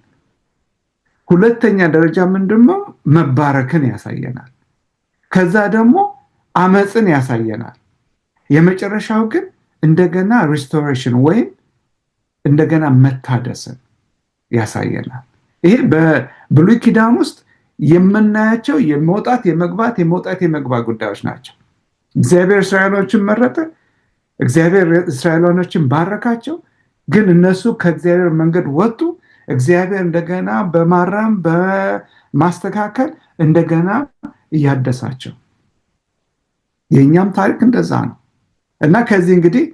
ሁለተኛ ደረጃ ምንድነው? መባረክን ያሳየናል። ከዛ ደግሞ አመፅን ያሳየናል። የመጨረሻው ግን እንደገና ሪስቶሬሽን ወይም እንደገና መታደስን ያሳየናል። ይሄ በብሉይ ኪዳን ውስጥ የምናያቸው የመውጣት የመግባት ጉዳዮች ናቸው። እግዚአብሔር እስራኤሎችን መረጠ። እግዚአብሔር እስራኤሎችን ባረካቸው። ግን እነሱ ከእግዚአብሔር መንገድ ወጡ። እግዚአብሔር እንደገና በማረም በማስተካከል እንደገና እያደሳቸው። የእኛም ታሪክ እንደዛ ነው እና ከዚህ እንግዲህ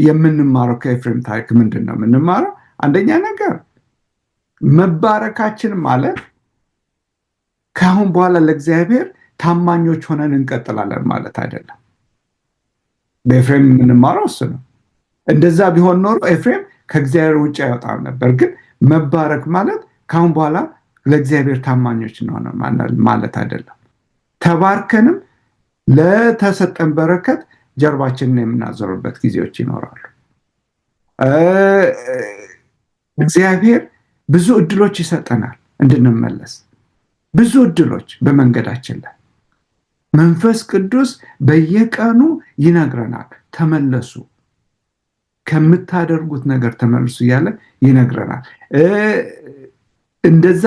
የምንማረው ከኤፍሬም ታሪክ ምንድን ነው የምንማረው? አንደኛ ነገር መባረካችን ማለት ከአሁን በኋላ ለእግዚአብሔር ታማኞች ሆነን እንቀጥላለን ማለት አይደለም። በኤፍሬም የምንማረው እሱ ነው። እንደዛ ቢሆን ኖሮ ኤፍሬም ከእግዚአብሔር ውጭ አይወጣም ነበር። ግን መባረክ ማለት ከአሁን በኋላ ለእግዚአብሔር ታማኞች እንሆነ ማለት አይደለም። ተባርከንም ለተሰጠን በረከት ጀርባችንን የምናዞርበት ጊዜዎች ይኖራሉ። እግዚአብሔር ብዙ እድሎች ይሰጠናል እንድንመለስ፣ ብዙ እድሎች በመንገዳችን ላይ መንፈስ ቅዱስ በየቀኑ ይነግረናል። ተመለሱ፣ ከምታደርጉት ነገር ተመልሱ እያለ ይነግረናል። እንደዛ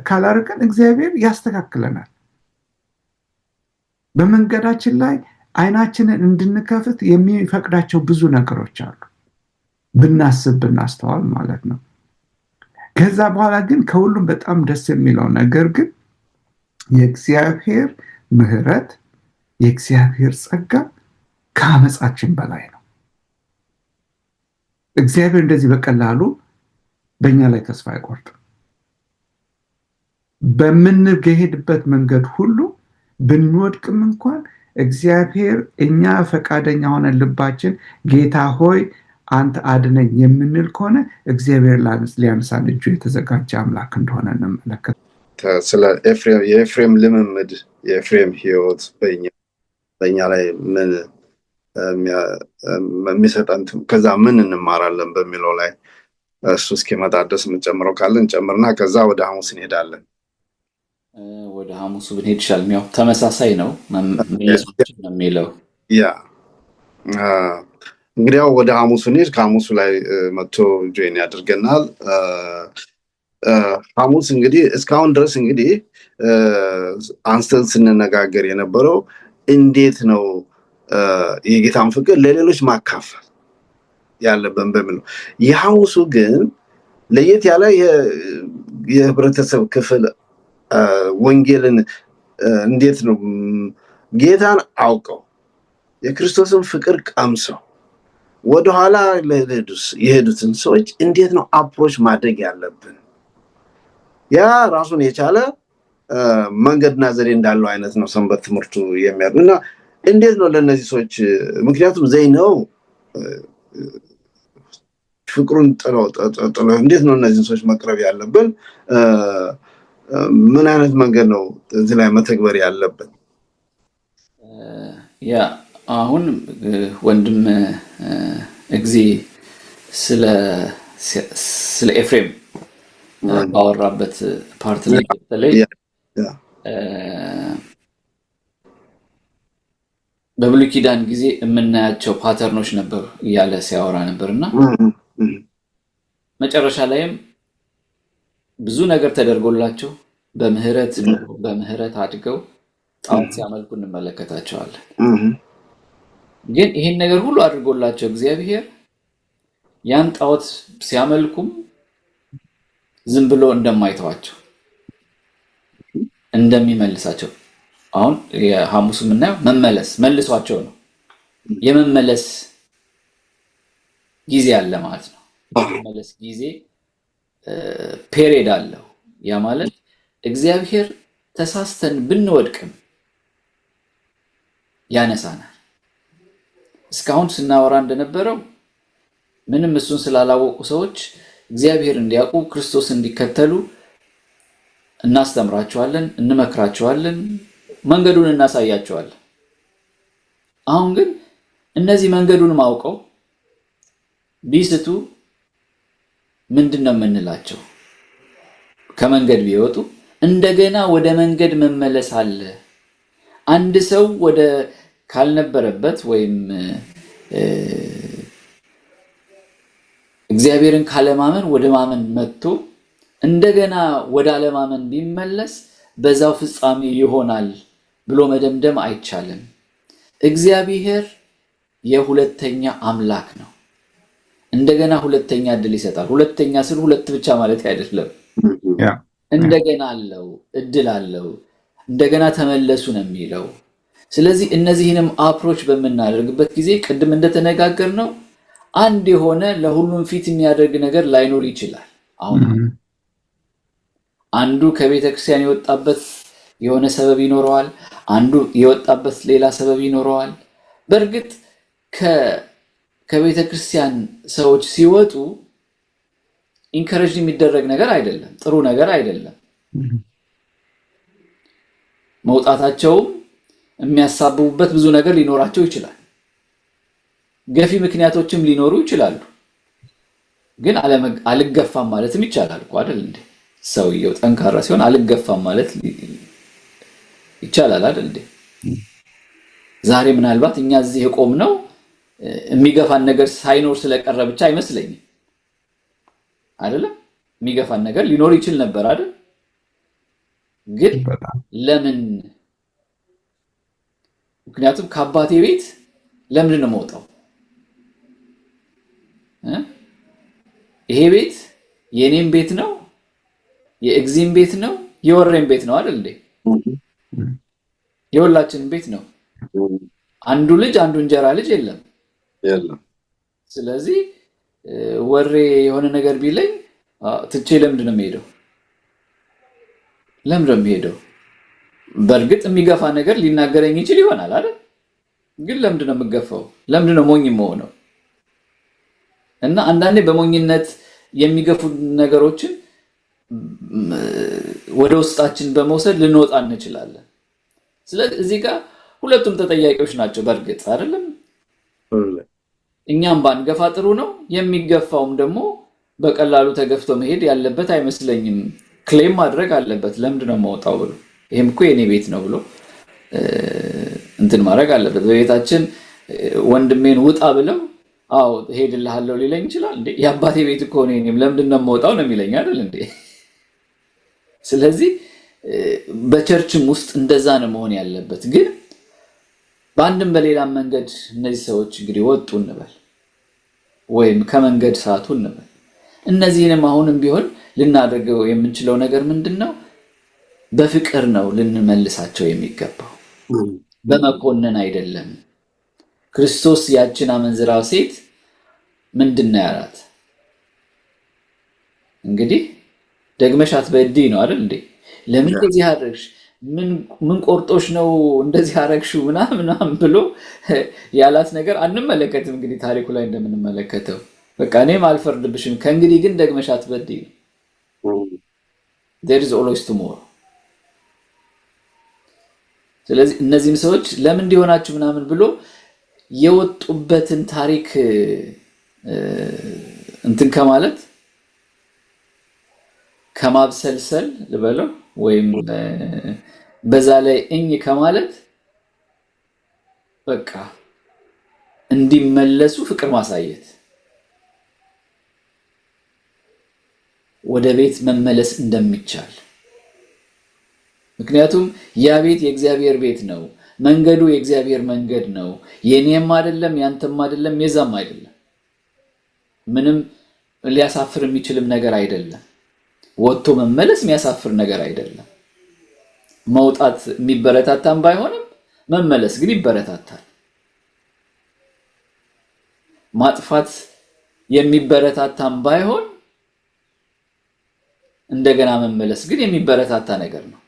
ካላረቀን እግዚአብሔር ያስተካክለናል። በመንገዳችን ላይ አይናችንን እንድንከፍት የሚፈቅዳቸው ብዙ ነገሮች አሉ፣ ብናስብ ብናስተዋል ማለት ነው። ከዛ በኋላ ግን ከሁሉም በጣም ደስ የሚለው ነገር ግን የእግዚአብሔር ምሕረት፣ የእግዚአብሔር ጸጋ ከአመፃችን በላይ ነው። እግዚአብሔር እንደዚህ በቀላሉ በእኛ ላይ ተስፋ አይቆርጥም። በምንሄድበት መንገድ ሁሉ ብንወድቅም እንኳን እግዚአብሔር እኛ ፈቃደኛ ሆነን ልባችን ጌታ ሆይ አንተ አድነኝ የምንል ከሆነ እግዚአብሔር ሊያነሳን እጁ የተዘጋጀ አምላክ እንደሆነ እንመለከት። ስለ የኤፍሬም ልምምድ፣ የኤፍሬም ህይወት በእኛ ላይ ምን የሚሰጠን ከዛ ምን እንማራለን በሚለው ላይ እሱ እስኪመጣ ድረስ የምንጨምረው ካለን ጨምርና ከዛ ወደ ሐሙስ እንሄዳለን። ወደ ሐሙሱ ብንሄድ ይሻላል። ያው ተመሳሳይ ነው የሚለው እንግዲህ ያው ወደ ሐሙሱ እንሂድ። ከሐሙሱ ላይ መጥቶ ጆይን ያደርገናል። ሐሙስ እንግዲህ እስካሁን ድረስ እንግዲህ አንስተን ስንነጋገር የነበረው እንዴት ነው የጌታን ፍቅር ለሌሎች ማካፈል ያለብን በሚል ነው። የሐሙሱ ግን ለየት ያለ የህብረተሰብ ክፍል ወንጌልን እንዴት ነው ጌታን አውቀው የክርስቶስን ፍቅር ቀምሰው ወደኋላ የሄዱትን ሰዎች እንዴት ነው አፕሮች ማድረግ ያለብን? ያ ራሱን የቻለ መንገድና ዘዴ እንዳለው አይነት ነው ሰንበት ትምህርቱ የሚያደርግ እና እንዴት ነው ለእነዚህ ሰዎች ምክንያቱም ዘይ ነው ፍቅሩን ጥለው እንዴት ነው እነዚህን ሰዎች መቅረብ ያለብን? ምን አይነት መንገድ ነው እዚህ ላይ መተግበር ያለብን? ያ አሁን ወንድም እግዚ ስለ ኤፍሬም ባወራበት ፓርት ላይ በተለይ በብሉይ ኪዳን ጊዜ የምናያቸው ፓተርኖች ነበሩ እያለ ሲያወራ ነበርና መጨረሻ ላይም ብዙ ነገር ተደርጎላቸው በምህረት አድገው ጣዖት ሲያመልኩ እንመለከታቸዋለን። ግን ይሄን ነገር ሁሉ አድርጎላቸው እግዚአብሔር ያን ጣዖት ሲያመልኩም ዝም ብሎ እንደማይተዋቸው እንደሚመልሳቸው አሁን የሐሙስ የምናየው መልሷቸው ነው። የመመለስ ጊዜ አለ ማለት ነው። የመመለስ ጊዜ ፔሪድ አለው። ያ ማለት እግዚአብሔር ተሳስተን ብንወድቅም ያነሳናል። እስካሁን ስናወራ እንደነበረው ምንም እሱን ስላላወቁ ሰዎች እግዚአብሔር እንዲያውቁ ክርስቶስ እንዲከተሉ እናስተምራቸዋለን፣ እንመክራቸዋለን፣ መንገዱን እናሳያቸዋለን። አሁን ግን እነዚህ መንገዱን ማውቀው ቢስቱ ምንድነው የምንላቸው? ከመንገድ ቢወጡ እንደገና ወደ መንገድ መመለስ አለ። አንድ ሰው ወደ ካልነበረበት ወይም እግዚአብሔርን ካለማመን ወደ ማመን መጥቶ እንደገና ወደ አለማመን ቢመለስ በዛው ፍጻሜ ይሆናል ብሎ መደምደም አይቻልም። እግዚአብሔር የሁለተኛ አምላክ ነው። እንደገና ሁለተኛ እድል ይሰጣል። ሁለተኛ ስል ሁለት ብቻ ማለት አይደለም። እንደገና አለው፣ እድል አለው። እንደገና ተመለሱ ነው የሚለው። ስለዚህ እነዚህንም አፕሮች በምናደርግበት ጊዜ ቅድም እንደተነጋገርነው አንድ የሆነ ለሁሉም ፊት የሚያደርግ ነገር ላይኖር ይችላል። አሁን አንዱ ከቤተ ክርስቲያን የወጣበት የሆነ ሰበብ ይኖረዋል፣ አንዱ የወጣበት ሌላ ሰበብ ይኖረዋል። በእርግጥ ከቤተ ክርስቲያን ሰዎች ሲወጡ ኢንከሬጅ የሚደረግ ነገር አይደለም፣ ጥሩ ነገር አይደለም። መውጣታቸውም የሚያሳብቡበት ብዙ ነገር ሊኖራቸው ይችላል። ገፊ ምክንያቶችም ሊኖሩ ይችላሉ። ግን አልገፋም ማለትም ይቻላል እኮ አይደል እንዴ? ሰውየው ጠንካራ ሲሆን አልገፋም ማለት ይቻላል አይደል እንዴ? ዛሬ ምናልባት እኛ እዚህ የቆምነው የሚገፋን ነገር ሳይኖር ስለቀረ ብቻ አይመስለኝም። አይደለም? የሚገፋን ነገር ሊኖር ይችል ነበር አይደል? ግን ለምን? ምክንያቱም ከአባቴ ቤት ለምን ነው የምወጣው? ይሄ ቤት የኔም ቤት ነው፣ የኤግዚም ቤት ነው፣ የወሬም ቤት ነው አይደል እንዴ? የሁላችንም ቤት ነው። አንዱ ልጅ አንዱ እንጀራ ልጅ የለም። ስለዚህ ወሬ የሆነ ነገር ቢለኝ ትቼ ለምንድን ነው የምሄደው? በእርግጥ የሚገፋ ነገር ሊናገረኝ ይችል ይሆናል አይደል? ግን ለምንድን ነው የምገፋው? ለምንድን ነው ሞኝ የምሆነው? እና አንዳንዴ በሞኝነት የሚገፉ ነገሮችን ወደ ውስጣችን በመውሰድ ልንወጣ እንችላለን። ስለዚህ እዚህ ጋር ሁለቱም ተጠያቂዎች ናቸው በእርግጥ አይደለም። እኛም ባንገፋ ጥሩ ነው። የሚገፋውም ደግሞ በቀላሉ ተገፍቶ መሄድ ያለበት አይመስለኝም። ክሌም ማድረግ አለበት። ለምንድን ነው የማወጣው ብሎ ይሄም እኮ የኔ ቤት ነው ብሎ እንትን ማድረግ አለበት። በቤታችን ወንድሜን ውጣ ብለው አዎ ሄድልሃለሁ ሊለኝ ይችላል እንዴ? የአባቴ ቤት እኮ ነው እኔም ለምንድን ነው የምወጣው ነው የሚለኝ አይደል እንዴ? ስለዚህ በቸርችም ውስጥ እንደዛ ነው መሆን ያለበት። ግን በአንድም በሌላም መንገድ እነዚህ ሰዎች እንግዲህ ወጡ እንበል ወይም ከመንገድ ሳቱ እንበል። እነዚህንም አሁንም ቢሆን ልናደርገው የምንችለው ነገር ምንድነው? በፍቅር ነው ልንመልሳቸው የሚገባው፣ በመኮነን አይደለም። ክርስቶስ ያችን አመንዝራው ሴት ምንድነው ያላት? እንግዲህ ደግመሽ አትበድይ ነው አይደል እንዴ? ለምን እንደዚህ አደረግሽ? ምን ቆርጦሽ ነው እንደዚህ አደረግሽው? ምናምን ብሎ ያላት ነገር አንመለከትም። እንግዲህ ታሪኩ ላይ እንደምንመለከተው በቃ እኔም አልፈርድብሽም፣ ከእንግዲህ ግን ደግመሽ አትበድይ ነው። there is always tomorrow። ስለዚህ እነዚህም ሰዎች ለምን እንዲሆናችሁ ምናምን ብሎ የወጡበትን ታሪክ እንትን ከማለት ከማብሰልሰል ልበለው ወይም በዛ ላይ እኝ ከማለት በቃ እንዲመለሱ ፍቅር ማሳየት፣ ወደ ቤት መመለስ እንደሚቻል። ምክንያቱም ያ ቤት የእግዚአብሔር ቤት ነው፣ መንገዱ የእግዚአብሔር መንገድ ነው። የኔም አይደለም ያንተም አይደለም የዛም አይደለም። ምንም ሊያሳፍር የሚችልም ነገር አይደለም። ወጥቶ መመለስ የሚያሳፍር ነገር አይደለም። መውጣት የሚበረታታም ባይሆንም መመለስ ግን ይበረታታል። ማጥፋት የሚበረታታም ባይሆን እንደገና መመለስ ግን የሚበረታታ ነገር ነው።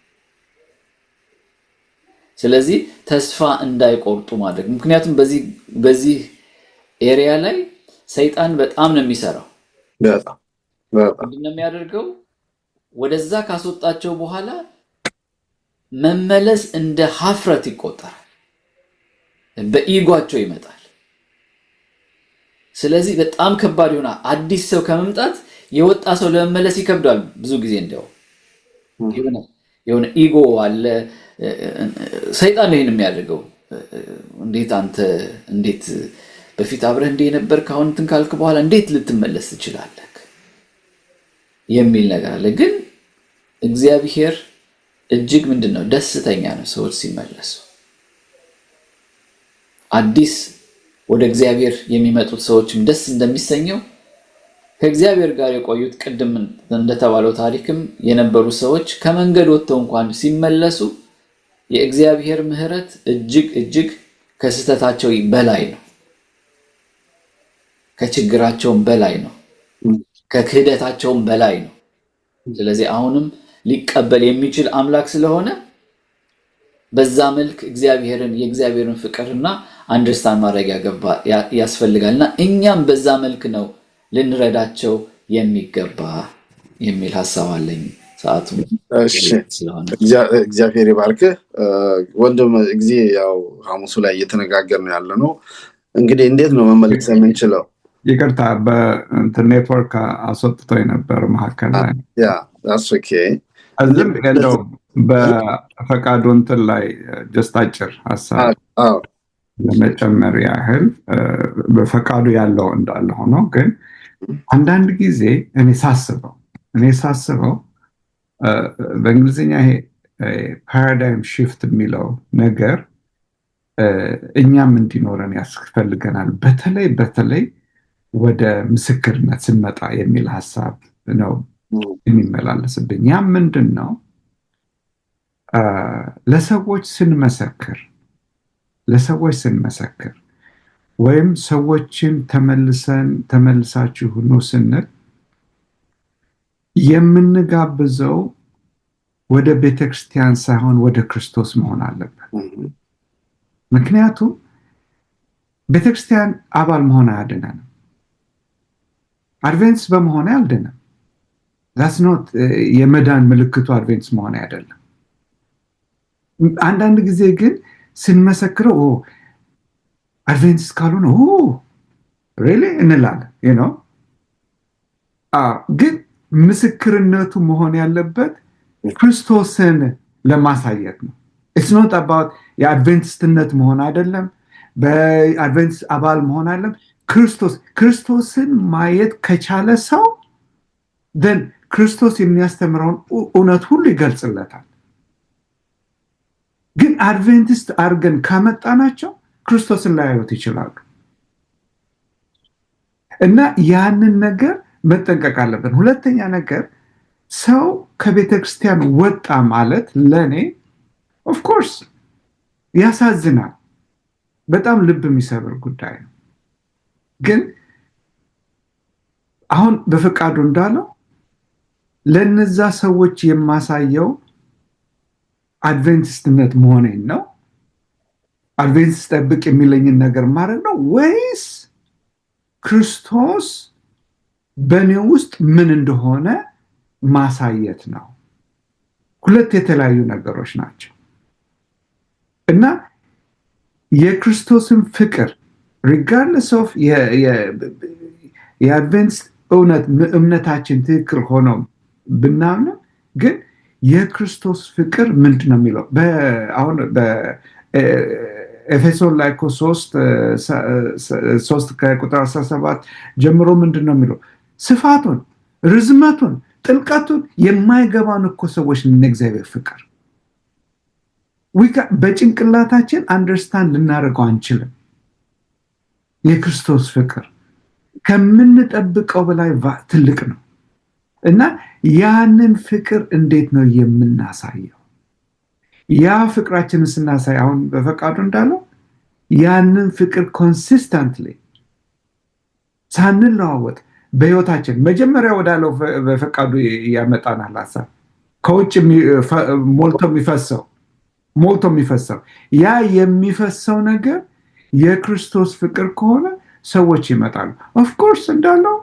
ስለዚህ ተስፋ እንዳይቆርጡ ማድረግ። ምክንያቱም በዚህ ኤሪያ ላይ ሰይጣን በጣም ነው የሚሰራው። ምንድነው የሚያደርገው? ወደዛ ካስወጣቸው በኋላ መመለስ እንደ ሀፍረት ይቆጠራል፣ በኢጓቸው ይመጣል። ስለዚህ በጣም ከባድ ይሆናል። አዲስ ሰው ከመምጣት የወጣ ሰው ለመመለስ ይከብዳል ብዙ ጊዜ። እንደው የሆነ ኢጎ አለ። ሰይጣን ነው የሚያደርገው። እንዴት በፊት አብረህ እንደ የነበርክ አሁን እንትን ካልክ በኋላ እንዴት ልትመለስ ትችላለህ የሚል ነገር አለ። ግን እግዚአብሔር እጅግ ምንድነው ደስተኛ ነው ሰዎች ሲመለሱ። አዲስ ወደ እግዚአብሔር የሚመጡት ሰዎችም ደስ እንደሚሰኘው ከእግዚአብሔር ጋር የቆዩት ቅድም እንደተባለው ታሪክም የነበሩ ሰዎች ከመንገድ ወጥተው እንኳን ሲመለሱ የእግዚአብሔር ምሕረት እጅግ ከስተታቸው በላይ ነው፣ ከችግራቸውም በላይ ነው፣ ከክህደታቸውም በላይ ነው። ስለዚህ አሁንም ሊቀበል የሚችል አምላክ ስለሆነ በዛ መልክ የእግዚአብሔርን ፍቅርና አንደርስታንድ ማድረግ ያስፈልጋልና እኛም በዛ መልክ ነው ልንረዳቸው የሚገባ የሚል ሐሳብ አለኝ። ሰዓቱ ስለሆነ እግዚአብሔር ይባርክ ወንድም። ጊዜ ያው ሐሙሱ ላይ እየተነጋገርን ያለ ነው። እንግዲህ እንዴት ነው መመለስ የምንችለው? ይቅርታ በኔትወርክ አስወጥቶኝ ነበር መካከል ላይ። ያ that's okay። እዚህም እንደው በፈቃዱ እንትን ላይ ጀስት አጭር ሐሳብ ለመጨመር ያህል በፈቃዱ ያለው እንዳለ ሆኖ ግን አንዳንድ ጊዜ እኔ ሳስበው በእንግሊዝኛ ይሄ ፓራዳይም ሺፍት የሚለው ነገር እኛም እንዲኖረን ያስፈልገናል። በተለይ ወደ ምስክርነት ስንመጣ የሚል ሐሳብ ነው የሚመላለስብኝ። ያ ምንድን ነው? ለሰዎች ስንመሰክር ወይም ሰዎችን ተመልሳችሁ ኑ ስንል የምንጋብዘው ወደ ቤተክርስቲያን ሳይሆን ወደ ክርስቶስ መሆን አለበት። ምክንያቱም ቤተክርስቲያን አባል መሆን አያድነንም። አድቬንትስ በመሆን አያድነንም። that's not የመዳን ምልክቱ አድቬንትስ መሆን አይደለም። አንዳንድ ጊዜ ግን ስንመሰክረው አድቬንትስ ካልሆነ really እንላለን ግን ምስክርነቱ መሆን ያለበት ክርስቶስን ለማሳየት ነው። it's not about የአድቬንቲስትነት መሆን አይደለም፣ በአድቬንቲስት አባል መሆን አይደለም። ክርስቶስን ማየት ከቻለ ሰው then ክርስቶስ የሚያስተምረውን እውነት ሁሉ ይገልጽለታል። ግን አድቬንቲስት አድርገን ካመጣናቸው ክርስቶስን ላያዩት ይችላሉ እና ያንን ነገር መጠንቀቅ አለብን። ሁለተኛ ነገር ሰው ከቤተክርስቲያን ወጣ ማለት ለኔ ኦፍ ኮርስ ያሳዝናል፣ በጣም ልብ የሚሰብር ጉዳይ ነው። ግን አሁን በፈቃዱ እንዳለው ለነዛ ሰዎች የማሳየው አድቬንቲስትነት መሆኔን ነው፣ አድቬንቲስት ጠብቅ የሚለኝን ነገር ማድረግ ነው፣ ወይስ ክርስቶስ በእኔ ውስጥ ምን እንደሆነ ማሳየት ነው? ሁለት የተለያዩ ነገሮች ናቸው እና የክርስቶስን ፍቅር ሪጋርድለስ ኦፍ የአድቬንቲስት እምነታችን ትክክል ሆኖ ብናምን ግን የክርስቶስ ፍቅር ምንድን ነው የሚለው አሁን በኤፌሶን ላይ 3 ከቁጥር 17 ጀምሮ ምንድን ነው የሚለው? ስፋቱን፣ ርዝመቱን፣ ጥልቀቱን የማይገባን እኮ ሰዎች ነን። እግዚአብሔር ፍቅር በጭንቅላታችን አንደርስታንድ ልናደርገው አንችልም። የክርስቶስ ፍቅር ከምንጠብቀው በላይ ትልቅ ነው እና ያንን ፍቅር እንዴት ነው የምናሳየው? ያ ፍቅራችንን ስናሳይ አሁን በፈቃዱ እንዳለው ያንን ፍቅር ኮንሲስተንትሊ ሳንለዋወጥ በህይወታችን መጀመሪያ ወዳለው በፈቃዱ ያመጣናል ሀሳብ ከውጭ ሞልቶ የሚፈሰው ያ የሚፈሰው ነገር የክርስቶስ ፍቅር ከሆነ ሰዎች ይመጣሉ። ኦፍ ኮርስ እንዳለው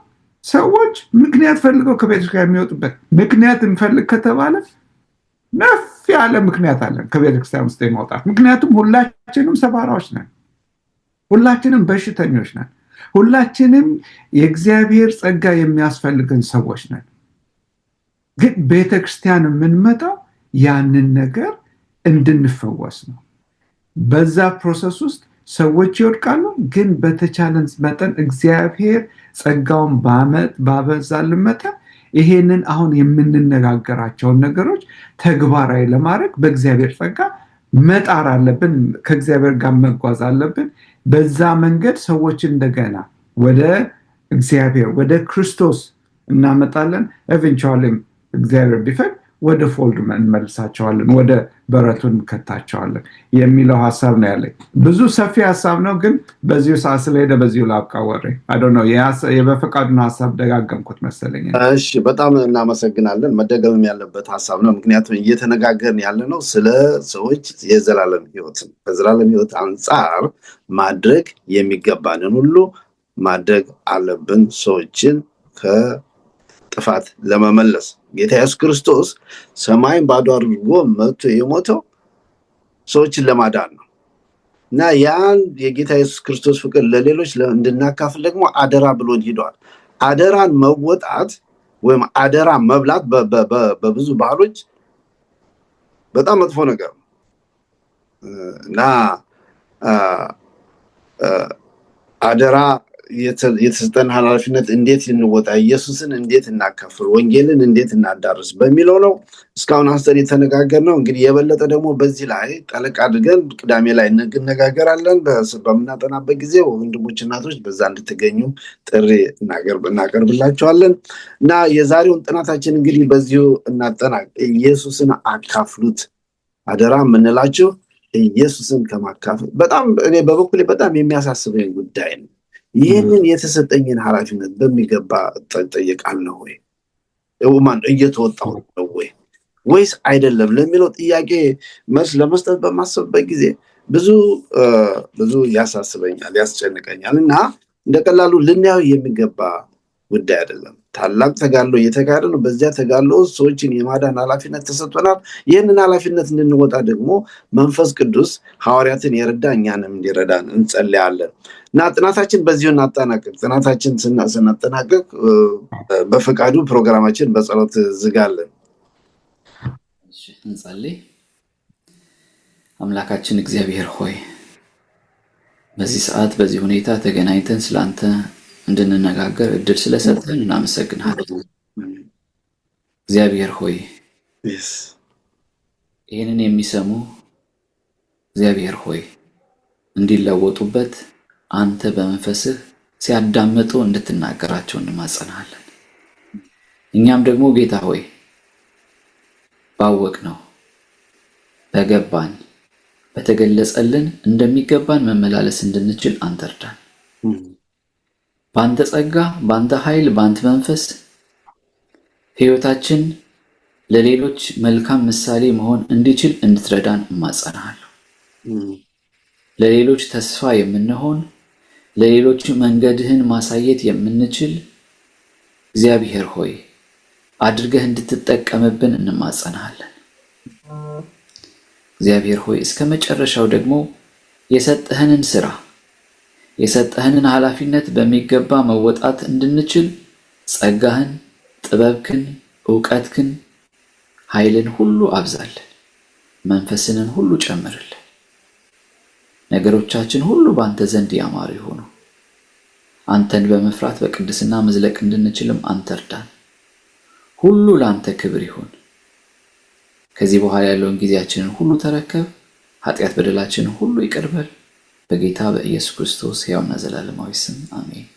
ሰዎች ምክንያት ፈልገው ከቤተክርስቲያን የሚወጡበት ምክንያት እንፈልግ ከተባለ ነፍ ያለ ምክንያት አለን ከቤተክርስቲያን ውስጥ የማውጣት። ምክንያቱም ሁላችንም ሰባራዎች ነን፣ ሁላችንም በሽተኞች ነን፣ ሁላችንም የእግዚአብሔር ጸጋ የሚያስፈልገን ሰዎች ነን። ግን ቤተክርስቲያን የምንመጣው ያንን ነገር እንድንፈወስ ነው። በዛ ፕሮሰስ ውስጥ ሰዎች ይወድቃሉ፣ ግን በተቻለን መጠን እግዚአብሔር ጸጋውን ባበዛልን መጠን ይሄንን አሁን የምንነጋገራቸውን ነገሮች ተግባራዊ ለማድረግ በእግዚአብሔር ጸጋ መጣር አለብን፣ ከእግዚአብሔር ጋር መጓዝ አለብን። በዛ መንገድ ሰዎች እንደገና ወደ እግዚአብሔር ወደ ክርስቶስ እናመጣለን። ኤቨንቹዋሊም እግዚአብሔር ቢፈቅድ ወደ ፎልድ እንመልሳቸዋለን፣ ወደ በረቱን እንከታቸዋለን የሚለው ሀሳብ ነው ያለኝ። ብዙ ሰፊ ሀሳብ ነው፣ ግን በዚሁ ሰዓት ስለሄደ በዚሁ ላብቃ ወሬ። አይ ዶንት ኖ የበፈቃዱን ሀሳብ ደጋገምኩት መሰለኝ። እሺ፣ በጣም እናመሰግናለን። መደገምም ያለበት ሀሳብ ነው፣ ምክንያቱም እየተነጋገርን ያለ ነው ስለ ሰዎች የዘላለም ሕይወት። ከዘላለም ሕይወት አንጻር ማድረግ የሚገባንን ሁሉ ማድረግ አለብን ሰዎችን ከጥፋት ለመመለስ። ጌታ ኢየሱስ ክርስቶስ ሰማይን ባዶ አድርጎ መጥቶ የሞተው ሰዎችን ለማዳን ነው እና ያን የጌታ ኢየሱስ ክርስቶስ ፍቅር ለሌሎች እንድናካፍል ደግሞ አደራ ብሎን ሂዷል። አደራን መወጣት ወይም አደራ መብላት በብዙ ባህሎች በጣም መጥፎ ነገር ነው እና አደራ የተሰጠን ኃላፊነት እንዴት እንወጣ፣ ኢየሱስን እንዴት እናካፍል፣ ወንጌልን እንዴት እናዳርስ በሚለው ነው እስካሁን አንስተን የተነጋገርነው። እንግዲህ የበለጠ ደግሞ በዚህ ላይ ጠለቅ አድርገን ቅዳሜ ላይ እንነጋገራለን በምናጠናበት ጊዜ። ወንድሞች እናቶች በዛ እንድትገኙ ጥሪ እናቀርብላችኋለን እና የዛሬውን ጥናታችን እንግዲህ በዚሁ እናጠናቅ። ኢየሱስን አካፍሉት አደራ የምንላችሁ ኢየሱስን ከማካፈል በጣም እኔ በበኩሌ በጣም የሚያሳስበኝ ጉዳይ ነው። ይህንን የተሰጠኝን ኃላፊነት በሚገባ እጠየቃለሁ ወይ? እየተወጣሁ ነው ወይ ወይስ አይደለም ለሚለው ጥያቄ መልስ ለመስጠት በማሰብበት ጊዜ ብዙ ያሳስበኛል፣ ያስጨንቀኛል እና እንደቀላሉ ልናየው የሚገባ ጉዳይ አይደለም። ታላቅ ተጋድሎ እየተካሄደ ነው። በዚያ ተጋድሎ ሰዎችን የማዳን ኃላፊነት ተሰጥቶናል። ይህንን ኃላፊነት እንድንወጣ ደግሞ መንፈስ ቅዱስ ሐዋርያትን የረዳ እኛንም እንዲረዳን እንጸልያለን እና ጥናታችን በዚሁ እናጠናቅቅ። ጥናታችን ስናጠናቅቅ በፈቃዱ ፕሮግራማችን በጸሎት ዝጋለን። እንጸልይ። አምላካችን እግዚአብሔር ሆይ በዚህ ሰዓት በዚህ ሁኔታ ተገናኝተን ስላንተ እንድንነጋገር እድል ስለሰጠን እናመሰግናለን። እግዚአብሔር ሆይ ይህንን የሚሰሙ እግዚአብሔር ሆይ እንዲለወጡበት አንተ በመንፈስህ ሲያዳምጡ እንድትናገራቸው እንማጸናለን። እኛም ደግሞ ጌታ ሆይ ባወቅነው በገባን በተገለጸልን እንደሚገባን መመላለስ እንድንችል አንተ እርዳን። በአንተ ጸጋ፣ በአንተ ኃይል፣ በአንተ መንፈስ ሕይወታችን ለሌሎች መልካም ምሳሌ መሆን እንዲችል እንድትረዳን እማጸናለሁ። ለሌሎች ተስፋ የምንሆን ለሌሎች መንገድህን ማሳየት የምንችል እግዚአብሔር ሆይ አድርገህ እንድትጠቀምብን እንማጸናለን። እግዚአብሔር ሆይ እስከ መጨረሻው ደግሞ የሰጠህንን ስራ የሰጠህንን ኃላፊነት በሚገባ መወጣት እንድንችል ጸጋህን፣ ጥበብክን፣ ዕውቀትክን፣ ኃይልን ሁሉ አብዛልን፣ መንፈስንን ሁሉ ጨምርልን። ነገሮቻችን ሁሉ በአንተ ዘንድ ያማሩ ይሆኑ። አንተን በመፍራት በቅድስና መዝለቅ እንድንችልም አንተ እርዳን። ሁሉ ለአንተ ክብር ይሁን። ከዚህ በኋላ ያለውን ጊዜያችንን ሁሉ ተረከብ። ኃጢአት በደላችንን ሁሉ ይቅር በል። በጌታ በኢየሱስ ክርስቶስ ሕያውና ዘላለማዊ ስም አሜን።